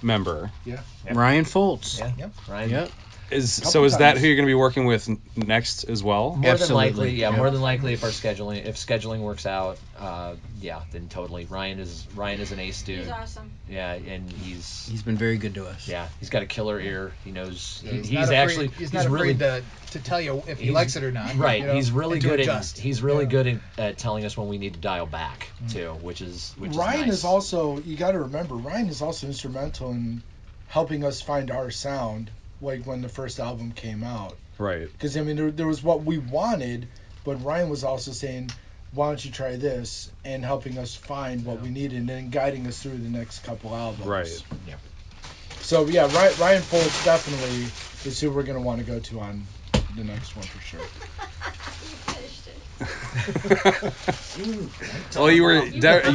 member. Yeah. Ryan Foltz. Yeah. Ryan. Yep. Is that who you're going to be working with next as well? More than likely if scheduling works out, then totally. Ryan is an ace dude. He's awesome. Yeah, and he's been very good to us. Yeah, he's got a killer ear. He knows. He's not afraid to tell you if he likes it or not. Right. He's really good at telling us when we need to dial back too, which is Ryan nice. is also, you got to remember, Ryan is also instrumental in helping us find our sound. Like when the first album came out. Right. Because, I mean, there was what we wanted, but Ryan was also saying, why don't you try this, and helping us find what we needed, and then guiding us through the next couple albums. Right. Yeah. So, yeah, Ryan Foltz definitely is who we're going to want to go to on the next one for sure. Well, you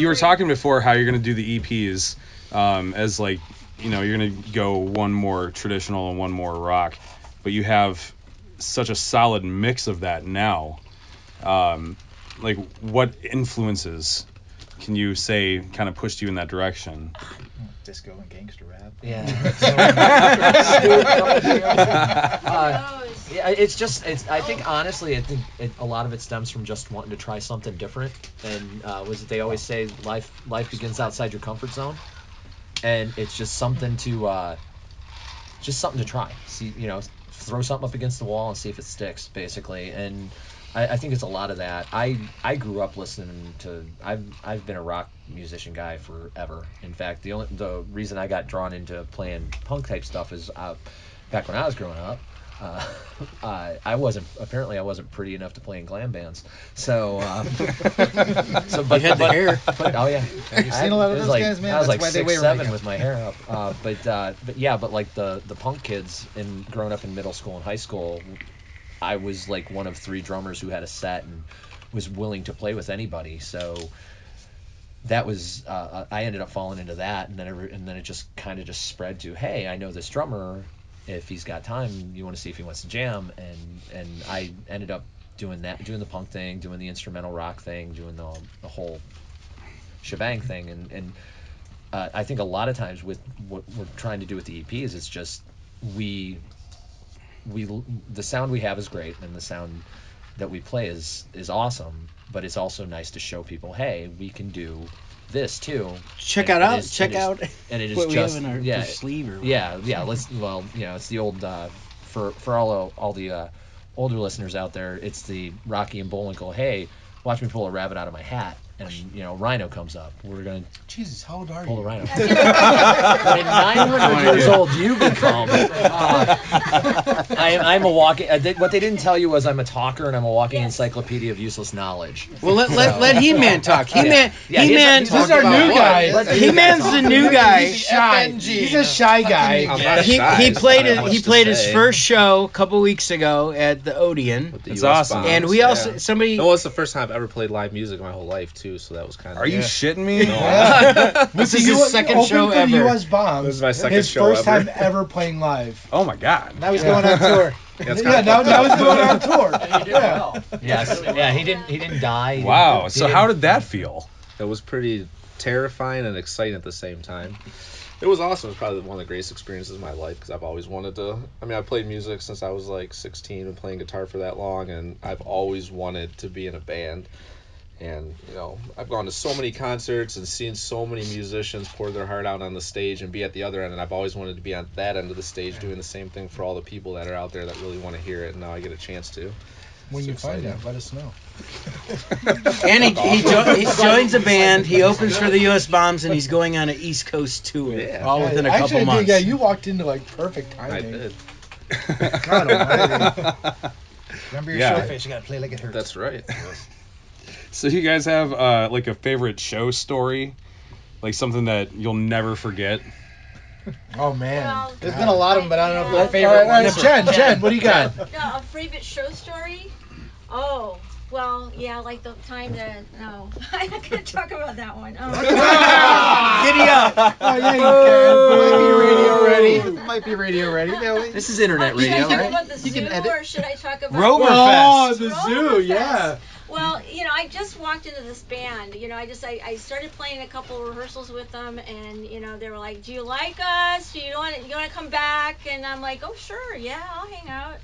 were talking before how you're going to do the EPs as like, you're going to go one more traditional and one more rock, but you have such a solid mix of that now. Like, what influences can you say kind of pushed you in that direction? Disco and gangster rap. Yeah. it's just I think honestly a lot of it stems from just wanting to try something different. And was it they always say life begins outside your comfort zone, and it's just something to try. See, throw something up against the wall and see if it sticks, basically. And I think it's a lot of that. I grew up listening to. I've been a rock musician guy forever. In fact, the reason I got drawn into playing punk type stuff is back when I was growing up. I wasn't pretty enough to play in glam bands. So but you had the hair. Oh yeah, I've seen a lot of those guys, man. I was That's like why they wear 6'7" makeup. with my hair up. But like the punk kids and growing up in middle school and high school, I was like one of 3 drummers who had a set and was willing to play with anybody. So that was I ended up falling into that, and then it just kind of just spread to, hey, I know this drummer. If he's got time, you want to see if he wants to jam, and I ended up doing the punk thing, doing the instrumental rock thing, doing the whole shebang thing, and I think a lot of times with what we're trying to do with the EPs, it's just the sound we have is great, and the sound that we play is awesome, but it's also nice to show people, hey, we can do this too. Check out. And it is what just we have in our sleeve or yeah. It's the old for all the older listeners out there, it's the Rocky and Bullwinkle. Hey, watch me pull a rabbit out of my hat, and Rhino comes up. We're gonna Jesus, how old are pull you? a rhino. When 900 years old you become. I'm a walking. What they didn't tell you was I'm a talker and I'm a walking encyclopedia of useless knowledge. Well, let He-Man talk. He-Man. This is our new guy. He-Man's the new guy. He's shy. He's a shy guy. I'm not shy. He played Not much He to played his say. first show a couple weeks ago at the Odeon. It's awesome. And we also somebody. That was the first time I've ever played live music in my whole life too, so that was kind of. Are you shitting me? No. This is his second show for ever. US Bombs. This is my second his show first ever. time ever playing live. Oh my god. Now he's going on tour. Now he's going on tour. Yes. Yeah. He didn't die. Wow. So how did that feel? It was pretty terrifying and exciting at the same time. It was awesome. It was probably one of the greatest experiences of my life because I've always wanted to. I mean, I played music since I was like 16 and playing guitar for that long, and I've always wanted to be in a band. And, I've gone to so many concerts and seen so many musicians pour their heart out on the stage and be at the other end, and I've always wanted to be on that end of the stage doing the same thing for all the people that are out there that really want to hear it, and now I get a chance to. When you find that, let us know. And he joins a band. He opens for the US Bombs, and he's going on an East Coast tour. Yeah. All within a couple Actually, months. Yeah, you walked into like perfect timing. I did. God almighty. Remember your show face. You gotta play like it hurts. That's right. So you guys have like a favorite show story, like something that you'll never forget? Oh man, Well, there's been a lot of them, but I don't know if they're favorite ones. Jen, what do you got? No, a favorite show story? Oh, well, yeah, like the time that, no, I'm not going to talk about that one. Oh. Giddy up! Oh yeah, you can. Might be radio ready. This is internet Should I radio, talk right? about the zoo, or should I talk about... Oh, the Roverfest. zoo, yeah. Well, I just walked into this band. I started playing a couple rehearsals with them, and they were like, "Do you like us? Do you want to come back?" And I'm like, "Oh, sure, yeah, I'll hang out."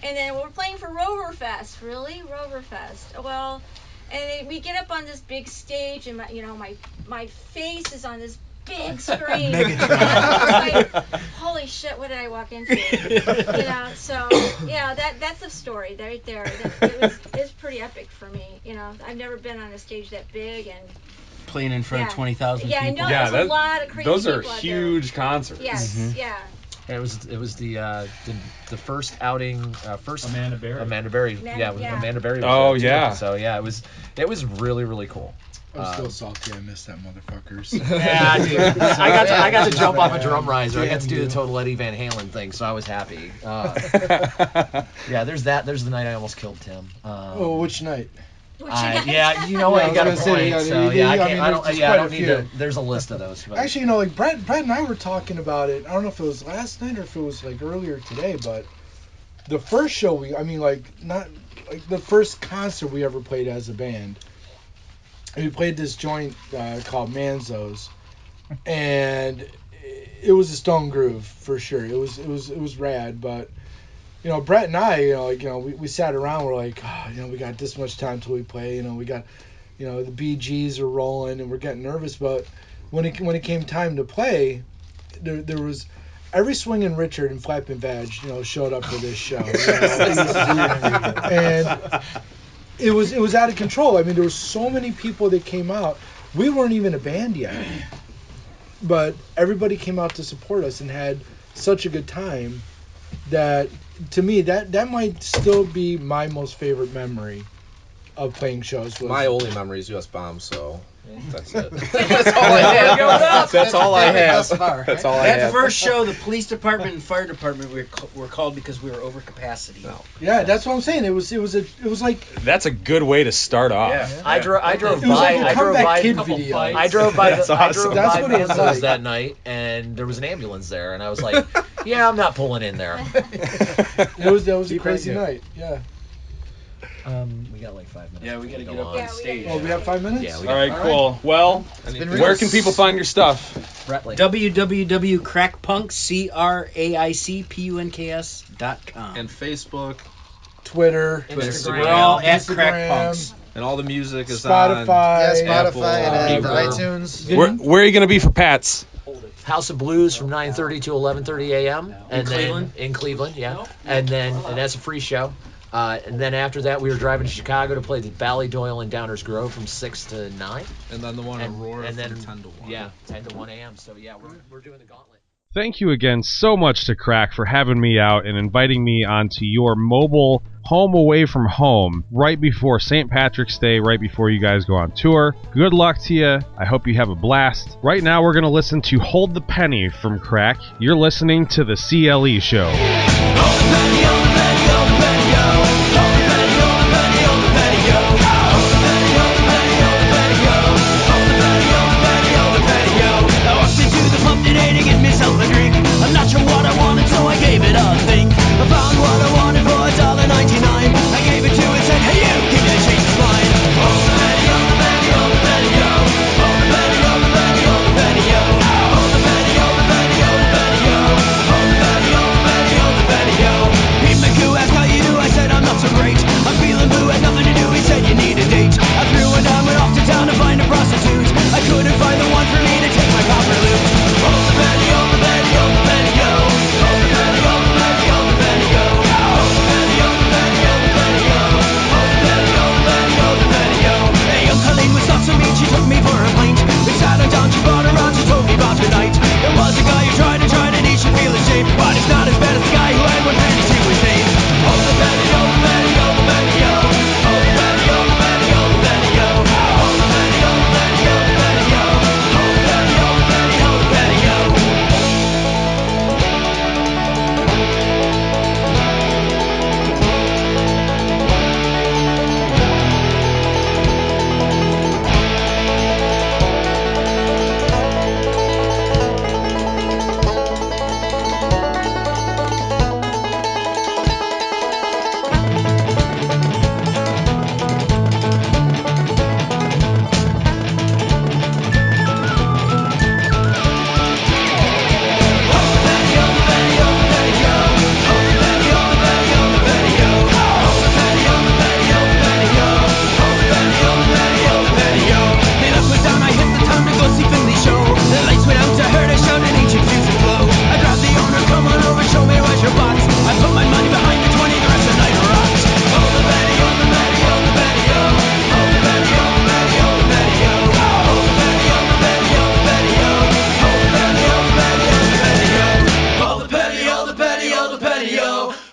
And then we're playing for Roverfest. Really, Roverfest? Well, and then we get up on this big stage, and my face is on this big screen. And I was like, holy shit, what did I walk into? So yeah, that's a story right there. It's pretty epic for me. I've never been on a stage that big and Playing in front of 20,000 yeah, people. I know, there's a lot of crazy those are people out huge concerts. Yes, yeah. And it was the first outing, first Amanda Berry. Amanda Berry. Was Oh, there, too. yeah. So yeah, it was really, really cool. I'm still salty. I missed that motherfuckers. Yeah, dude. I got to jump off a drum riser. I got to do the total Eddie Van Halen thing, so I was happy. Yeah, there's that. There's the night I almost killed Tim. Which night? Yeah, you know what? You got a point. So yeah, I don't need to. There's a list of those. But. Actually, like Brett and I were talking about it. I don't know if it was last night or if it was like earlier today, but the first show the first concert we ever played as a band. We played this joint called Manzo's, and it was a stone groove for sure. It was rad, but Brett and I, we sat around. We're like, we got this much time till we play. We got, the BGs are rolling, and we're getting nervous. But when it came time to play, there was every swinging Richard and Flapping Vag, showed up for this show. And it was out of control. I mean, there were so many people that came out. We weren't even a band yet, but everybody came out to support us and had such a good time that, to me, that might still be my most favorite memory of playing shows. My only memory is US Bomb, so that's it. That's all I have. That's all I have. That's all I have. That first show, the police department and fire department were called because we were over capacity. No. Yeah, that's what I'm saying. It was like. That's a good way to start off. Yeah. I drove by. I drove by That's awesome. That's what it was like. that night, and there was an ambulance there, and I was like, "Yeah, I'm not pulling in there." That was a crazy night. Yeah. We got like 5 minutes. Yeah, we gotta get up on stage. Oh, we have 5 minutes? Yeah. All right, cool. Well, where can people find your stuff? www.crackpunks.com And Facebook, Twitter, Instagram. We're all at Crack Punks. And all the music is Spotify. on Spotify and Apple, iTunes. Where are you going to be for Pats? House of Blues from 9:30 to 11:30 a.m. In Cleveland, yeah. And that's a free show. And then after that, we were driving to Chicago to play the Ballydoyle and Downers Grove from 6 to 9. And then the one in Aurora and then, from 10 to 1. Yeah, 10 to 1 a.m. So, yeah, we're doing the gauntlet. Thank you again so much to Craic for having me out and inviting me onto your mobile home away from home right before St. Patrick's Day, right before you guys go on tour. Good luck to you. I hope you have a blast. Right now, we're going to listen to Hold the Penny from Craic. You're listening to the CLE Show. I'm not sure what I wanted, so I gave it a think. I found what I wanted for $1.99. I gave it to it, said, hey you, give me the change of mine. Hold the penny, hold the penny, hold the penny, yo. Hold the penny, hold the penny, hold the penny, yo. Hold the penny, hold the penny, hold the penny, yo. Hold the penny, hold the penny, hold the penny, yo. Pete McHugh asked how you do, I said I'm not so great. I'm feeling blue, had nothing to do, he said you need a date. I threw a dime, went off to town to find a prostitute. I couldn't find the one for me to take my copper loot. Hold the penny, hold the penny, hold the penny, yo. Hold the penny, hold the penny, hold the penny, yo. Hold the penny, hold the penny, hold the penny, yo. Hold the penny, hold the penny, hold the penny, yo. Hey, young Colleen was not so mean, she took me for a pint. We sat her down, she brought her around, she told me about tonight. There was a guy who tried and he should feel ashamed, but he's not as bad as the guy who had one penny to his name. Hold the penny, hold the penny, hold the penny, yo.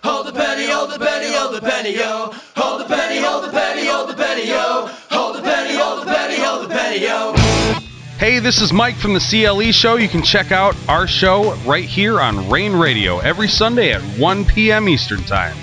Hold the penny, hold the penny, hold the penny, yo. Hold the penny, hold the penny, hold the penny, yo. Hold the penny, hold the penny, hold the penny, yo. Hey, this is Mike from the CLE Show. You can check out our show right here on Rain Radio every Sunday at 1 p.m. Eastern Time.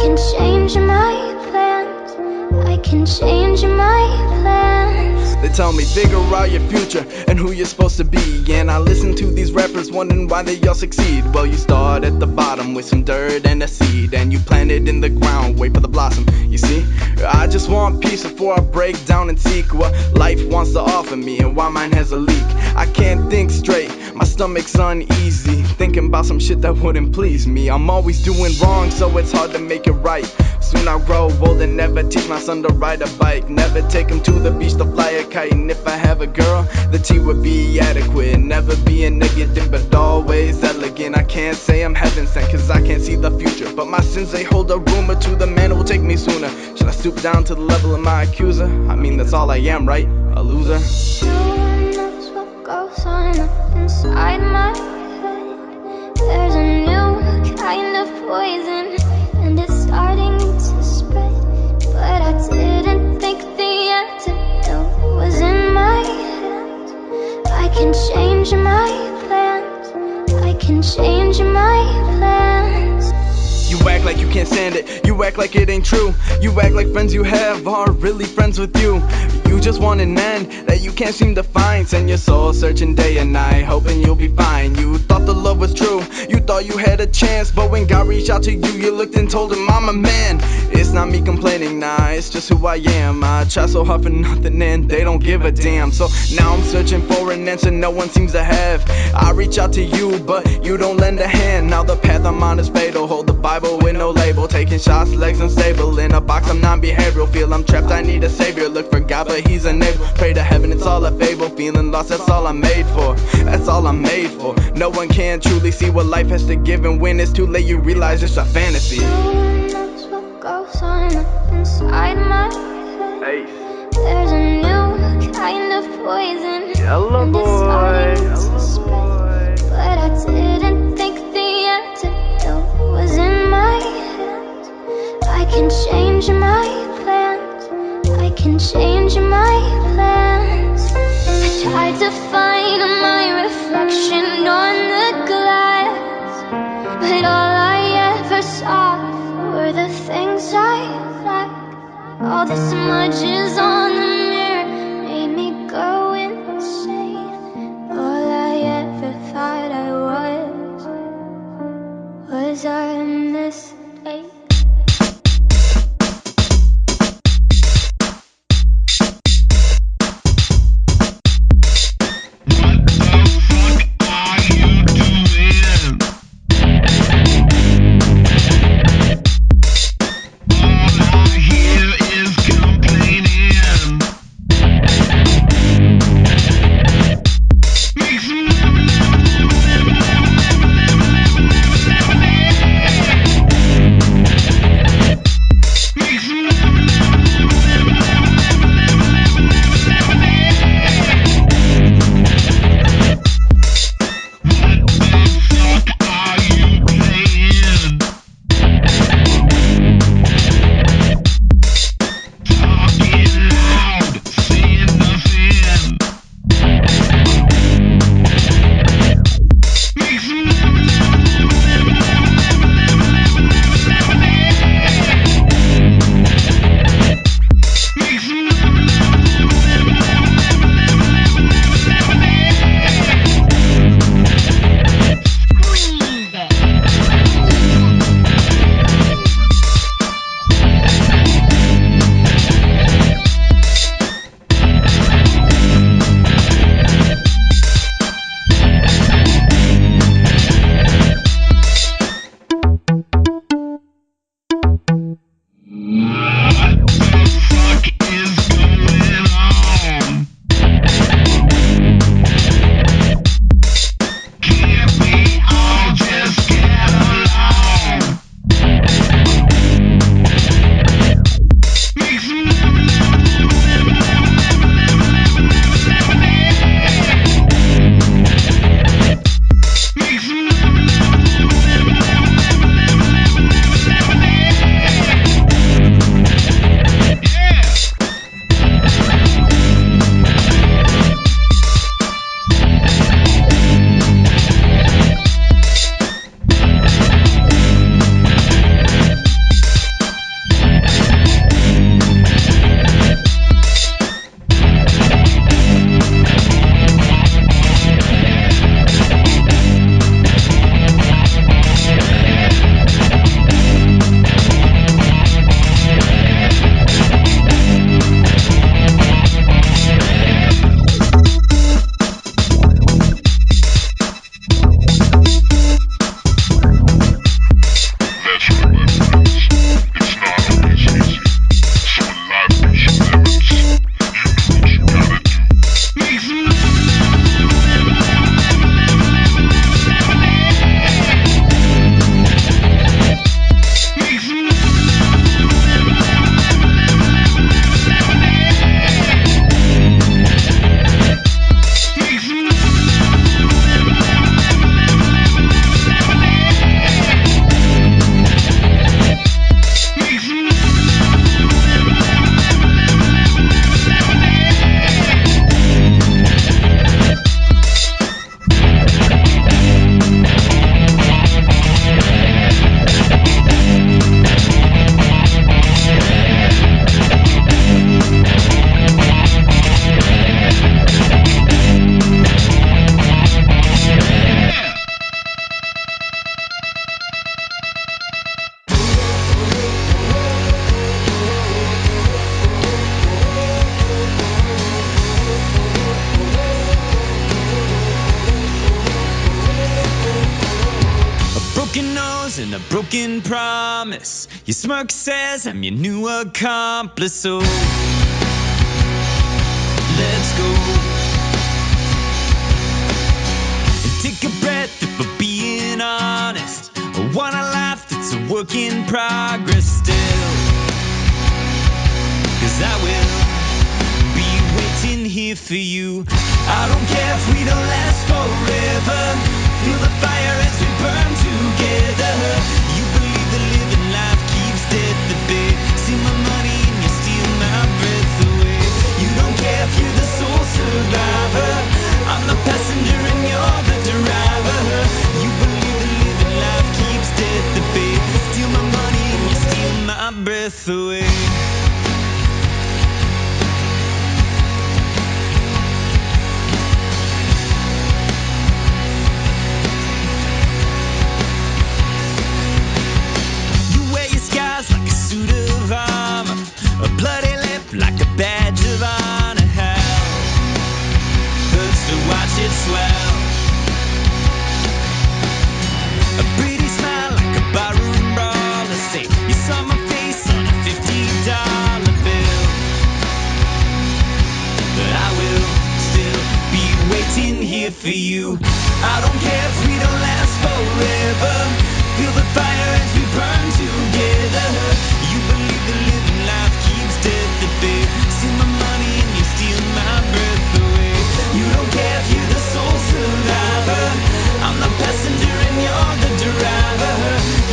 can change my plans. I can change my plans. They tell me figure out your future and who you're supposed to be. And I listen to these rappers wondering why they all succeed. Well, you start at the bottom with some dirt and a seed, and you plant it in the ground, wait for the blossom, you see. I just want peace before I break down and seek what life wants to offer me and why mine has a leak. I can't think straight, my stomach's uneasy, thinking about some shit that wouldn't please me. I'm always doing wrong, so it's hard to make it right. Soon I'll grow old and never teach my son to ride a bike, never take him to the beach to fly a kite. And if I have a girl, the tea would be adequate, never be a negative but always elegant. I can't say I'm heaven sent cause I can't see the future, but my sins they hold a rumor to the man who will take me sooner. Should I stoop down to the level of my accuser? I mean that's all I am, right? A loser. No one knows what goes on up inside my head. There's a new kind of poison, and it's starting to spread. But I didn't think the antidote was in my hands. I can change my plans. I can change my plans. You act like you can't stand it, you act like it ain't true. You act like friends you have are really friends with you. You just want an end that you can't seem to find. Send your soul searching day and night, hoping you'll be fine. You thought the love was true, you thought you had a chance, but when God reached out to you, you looked and told him I'm a man. It's not me complaining, nah, it's just who I am. I try so hard for nothing and they don't give a damn. So now I'm searching for an answer no one seems to have. I reach out to you, but you don't lend a hand. Now the path I'm on is fatal, hold the Bible with no label, taking shots, legs unstable. In a box I'm non-behavioral, feel I'm trapped, I need a savior. Look for God but he's unable, pray to heaven it's all a fable. Feeling lost, that's all I'm made for, that's all I'm made for. No one can truly see what life has to give, and when it's too late you realize it's a fantasy. No one knows what goes on up inside my head. There's a new kind of poison, and it's starting to spread. But I didn't think the antidote was in my hands. I can change my plans. I can change my plans. I tried to find my reflection on the glass, but all I ever saw were the things I lack. All the smudges on the mirror made me go insane. All I ever thought I was a mistake. and a broken promise. Your smirk says I'm your new accomplice. So let's go and take a breath if we're being honest. I want a life that's a work in progress still. 'Cause I will be waiting here for you. I don't care if we don't last forever. Feel the fire as we burn together. You believe the living life keeps death at bay. See my money and you steal my breath away. You don't care if you're the sole survivor. I'm the passenger and you're the driver. You believe the living life keeps death at bay. Steal my money and you steal my breath away. Like a suit of armor, a bloody lip like a badge of honor. How hurts to watch it swell. A pretty smile like a barroom brawler. Say you saw my face on a $50 bill. But I will still be waiting here for you. I don't care if we don't last forever. Feel the fire as we burn together. You believe the living life keeps death at bay. See my money and you steal my breath away. You don't care if you're the sole survivor. I'm the passenger and you're the driver.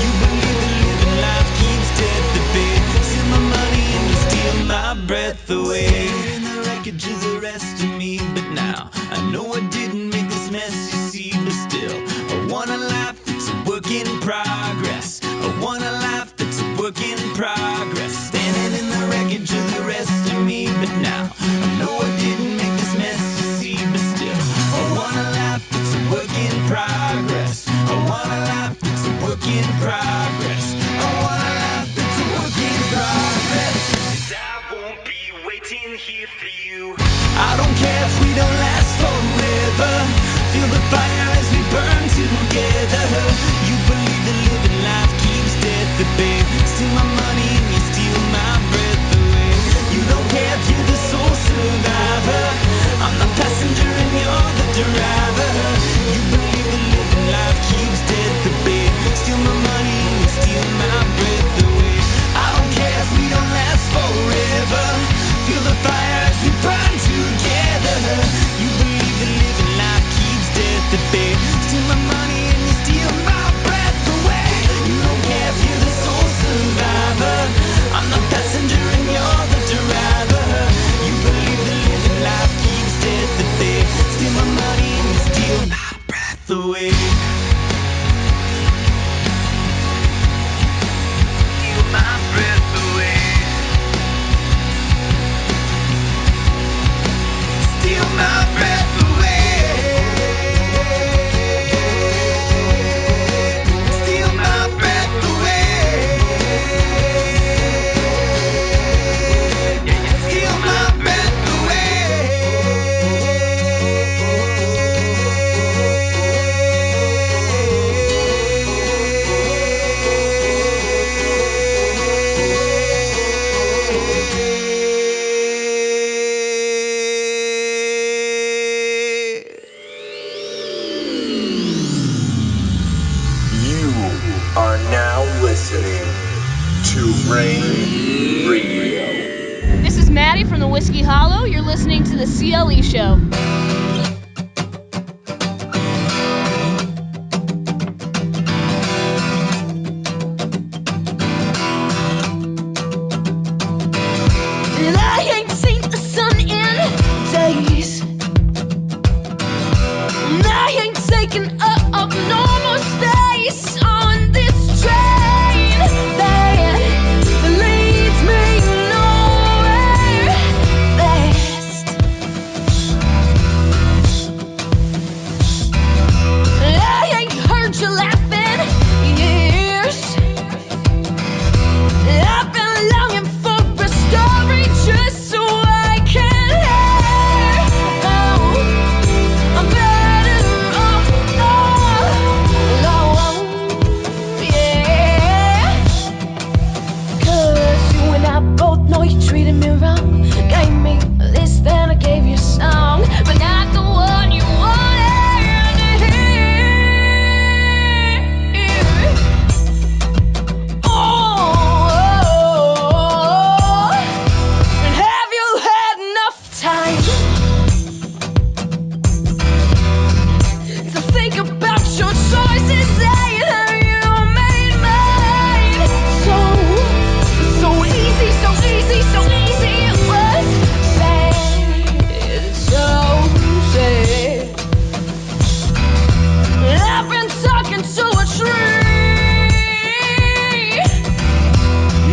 You believe the living life keeps death at bay. See my money and you steal my breath away. In the wreckage is the rest of me, but now I know I didn't make this mess, you see, but still I want a life that's a work in progress. I want a life that's a work in progress. Standing in the wreckage of the rest of me, but now I know I didn't make this mess, you see, but still I want a life that's a work in progress. I want a life that's a work in progress. I want a life that's a work in progress. 'Cause I won't be waiting here for you. I don't care if we don't last forever. Feel the fire as we burn together. You believe the living life keeps death at bay. Steal my money and you steal my breath away. You don't care if you're the sole survivor. I'm the passenger and you're the driver. You believe the living life keeps death at bay. Steal my money and you steal my breath away. I don't care if we don't last forever. Feel the fire as we burn together. You believe the living life keeps death at bay. Steal my money and you steal my breath away. You don't care if you're the sole survivor. I'm the passenger and you're the driver. You believe the living life keeps death at bay. Steal my money and you steal my breath away. Steal my breath away. Steal my breath away. Steal my breath away. Steal my breath away. You are now listening to Rain Radio. This is Maddie from the Whiskey Hollow. You're listening to the CLE Show. And I ain't seen the sun in days. And I ain't taken up no more space on this train that leads me nowhere fast. And I ain't heard you laughing in years. And I've been longing for a story just so I can hear. Oh, I'm better off alone. think about your choices that you made. So easy, so easy, so easy. It was bad, so sad. I've been talking to a tree.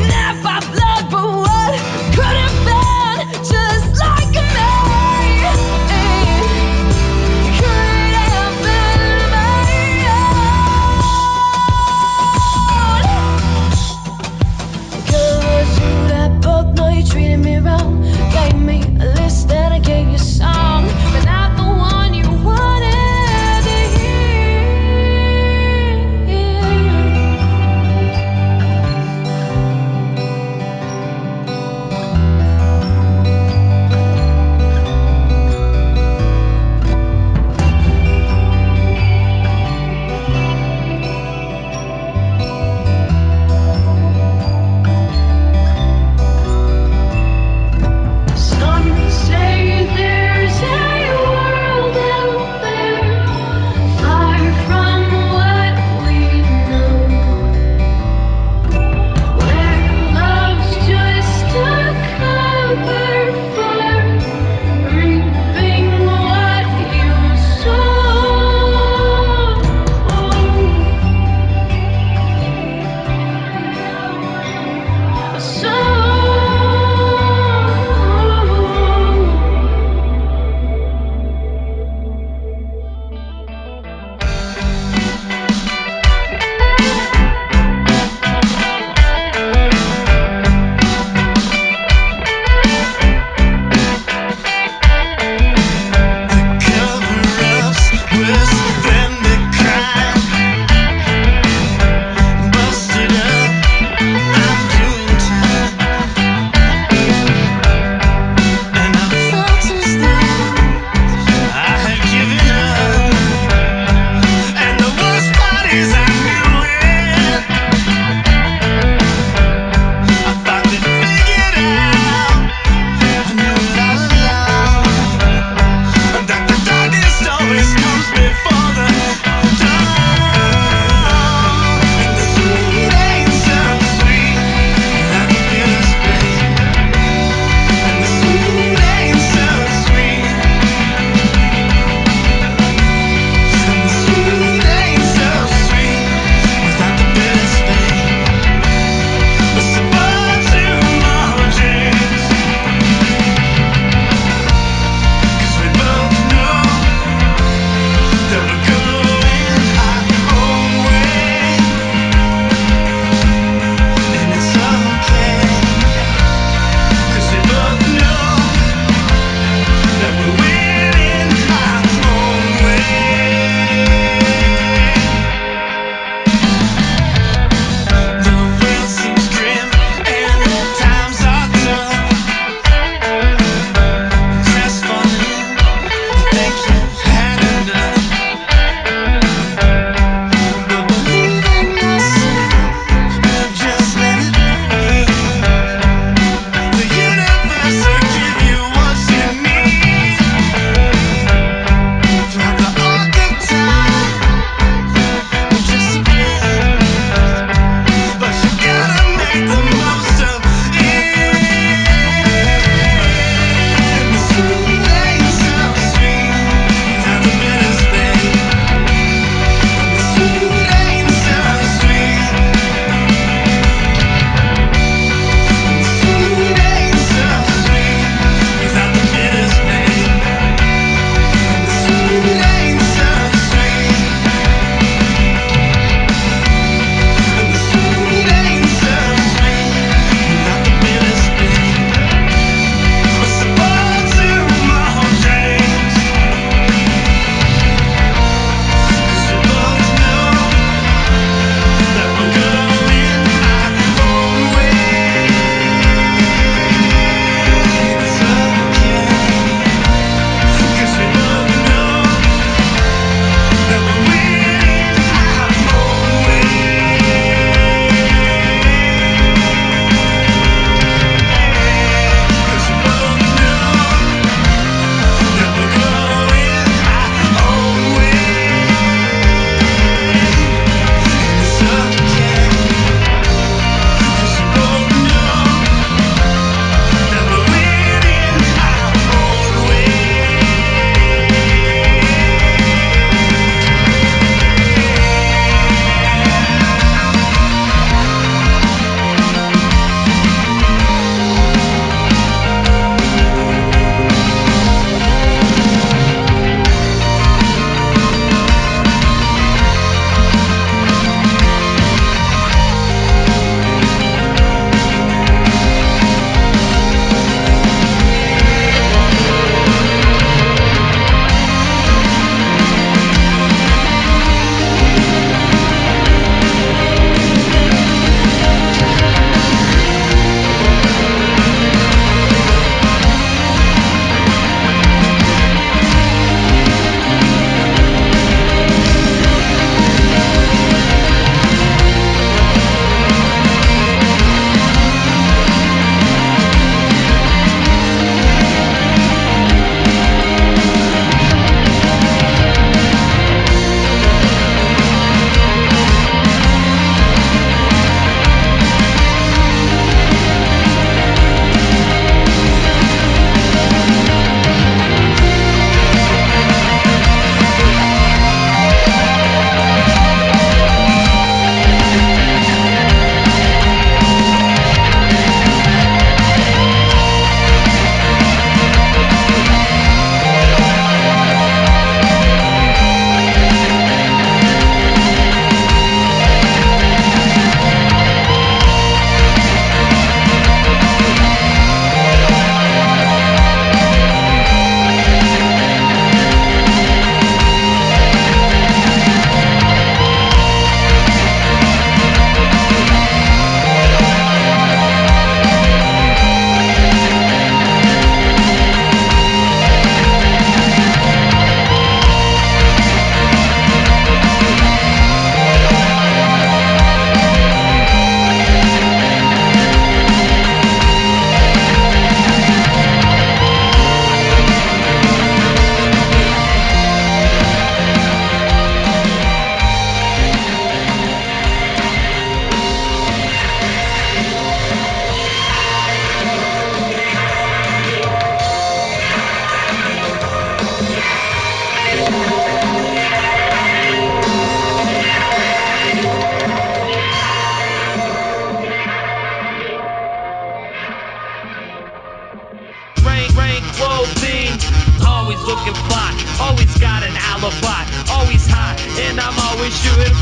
Not by blood, but what could have been just like me. Could have been me.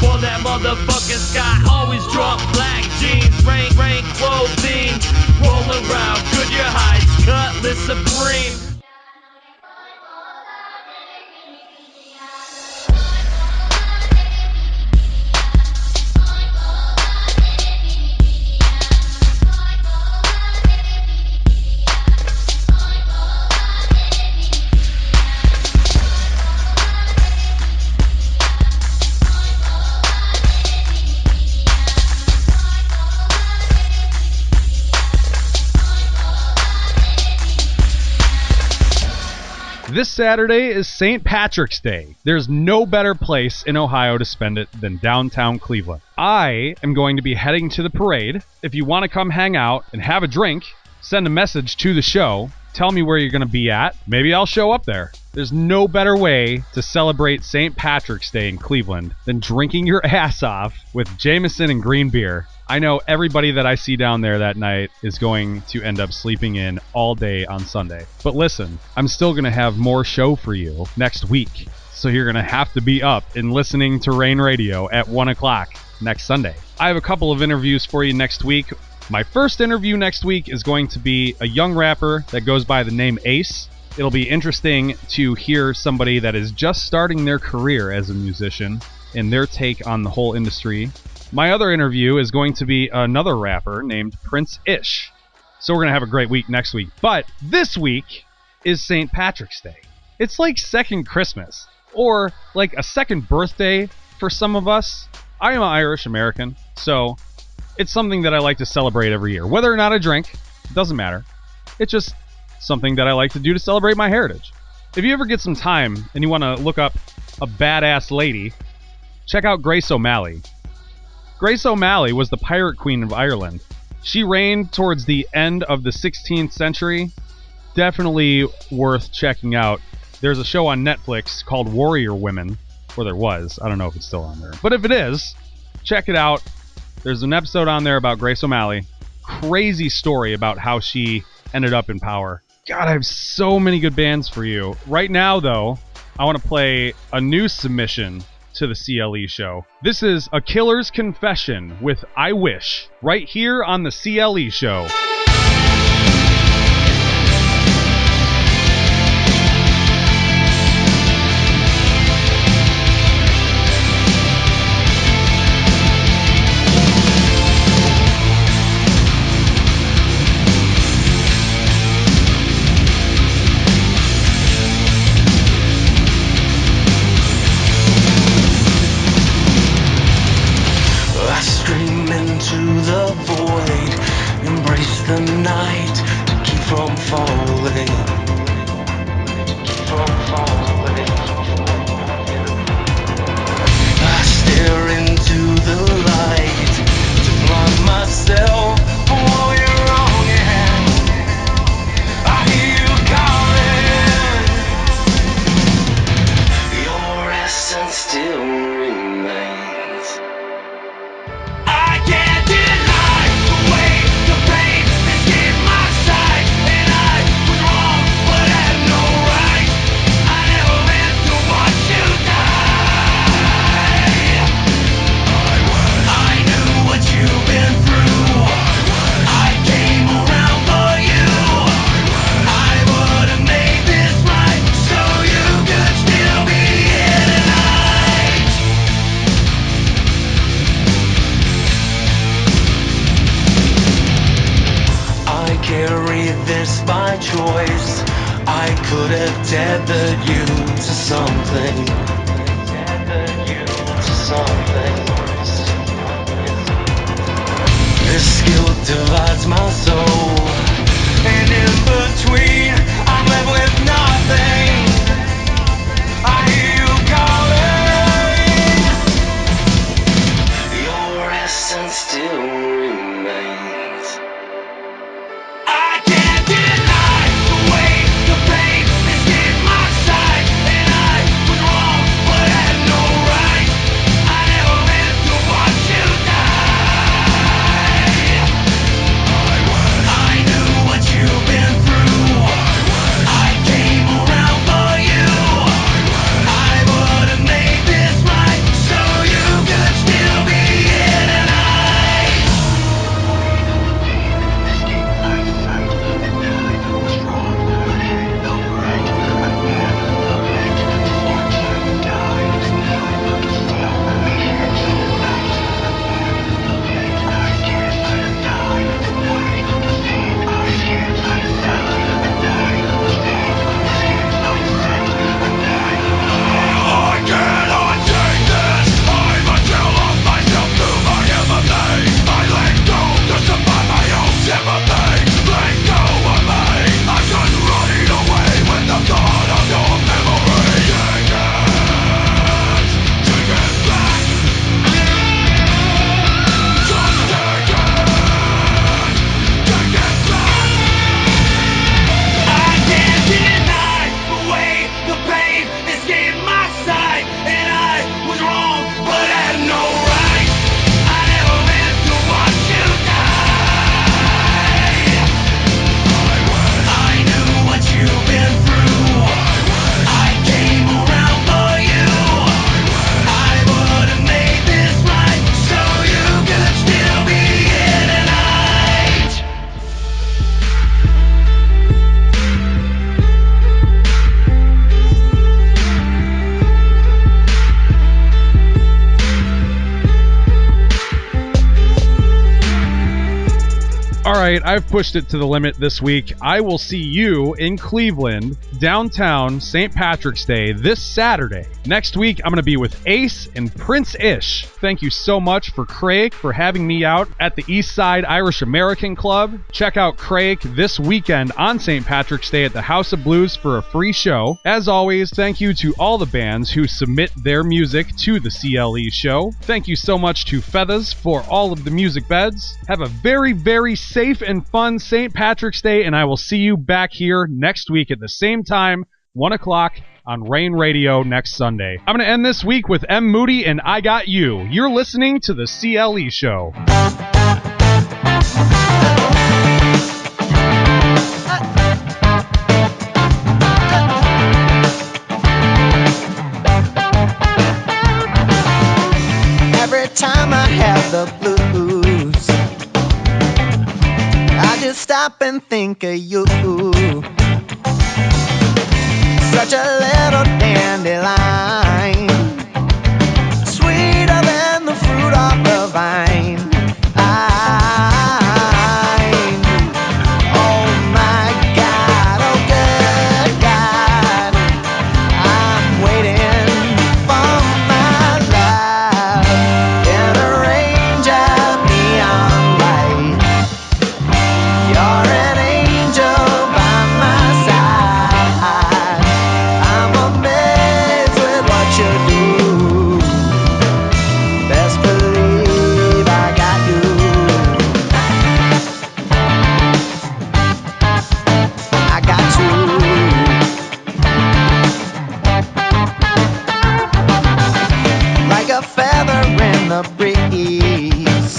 For that motherfucking sky, always drop black jeans, rain clothing. Roll around, Goodyear Heights, Cutlass Supreme. This Saturday is St. Patrick's Day. There's no better place in Ohio to spend it than downtown Cleveland. I am going to be heading to the parade. If you want to come hang out and have a drink, send a message to the show. Tell me where you're going to be at. Maybe I'll show up there. There's no better way to celebrate St. Patrick's Day in Cleveland than drinking your ass off with Jameson and green beer. I know everybody that I see down there that night is going to end up sleeping in all day on Sunday. But listen, I'm still going to have more show for you next week. So you're going to have to be up and listening to Rain Radio at 1 o'clock next Sunday. I have a couple of interviews for you next week. My first interview next week is going to be a young rapper that goes by the name Ace. It'll be interesting to hear somebody that is just starting their career as a musician and their take on the whole industry. My other interview is going to be another rapper named Prince Ish. So we're going to have a great week next week. But this week is St. Patrick's Day. It's like second Christmas, or like a second birthday for some of us. I am Irish American, so it's something that I like to celebrate every year. Whether or not I drink, doesn't matter. It's just something that I like to do to celebrate my heritage. If you ever get some time and you want to look up a badass lady, check out Grace O'Malley. Grace O'Malley was the pirate queen of Ireland. She reigned towards the end of the 16th century. Definitely worth checking out. There's a show on Netflix called Warrior Women, or there was. I don't know if it's still on there. But if it is, check it out. There's an episode on there about Grace O'Malley. Crazy story about how she ended up in power. God, I have so many good bands for you. Right now, though, I want to play a new submission to the CLE Show. This is A Killer's Confession with I Wish, right here on the CLE Show. Into the void, embrace the night to keep from falling, I stare into the light to blind myself from all your wrong hands. I hear you calling, your essence still remains. I can't deny. 'Cause I know right. I knew what you've been through. I gave around for you. I would have made this right so you could still be here tonight. I carry this by choice. I could have tethered you to something. This guilt divides my soul, and in between, I'm left with nothing. I hear you calling, your essence still remains. I can't deny the way the pain is in my sight, and I was wrong. right, I've pushed it to the limit this week. I will see you in Cleveland, downtown, St. Patrick's Day, this Saturday. Next week, I'm going to be with Ace and Prince Ish. Thank you so much for Craic for having me out at the East Side Irish American Club. Check out Craic this weekend on St. Patrick's Day at the House of Blues for a free show. As always, thank you to all the bands who submit their music to the CLE Show. Thank you so much to Feathers for all of the music beds. Have a very, very safe and fun St. Patrick's Day, and I will see you back here next week at the same time, 1 o'clock on Rain Radio next Sunday. I'm going to end this week with M. Moody and I Got You. You're listening to the CLE Show. Every time I have the blues, I just stop and think of you. Such a little dandelion, sweeter than the fruit of the vine. Oh my God, oh good God, I'm waiting for my love in a range of neon light. You're an angel by my side. I'm amazed with what you do. Best believe I got you. I got you. Like a feather in the breeze,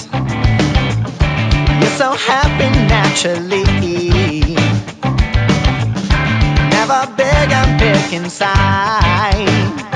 you're so happy naturally. Never big and big inside.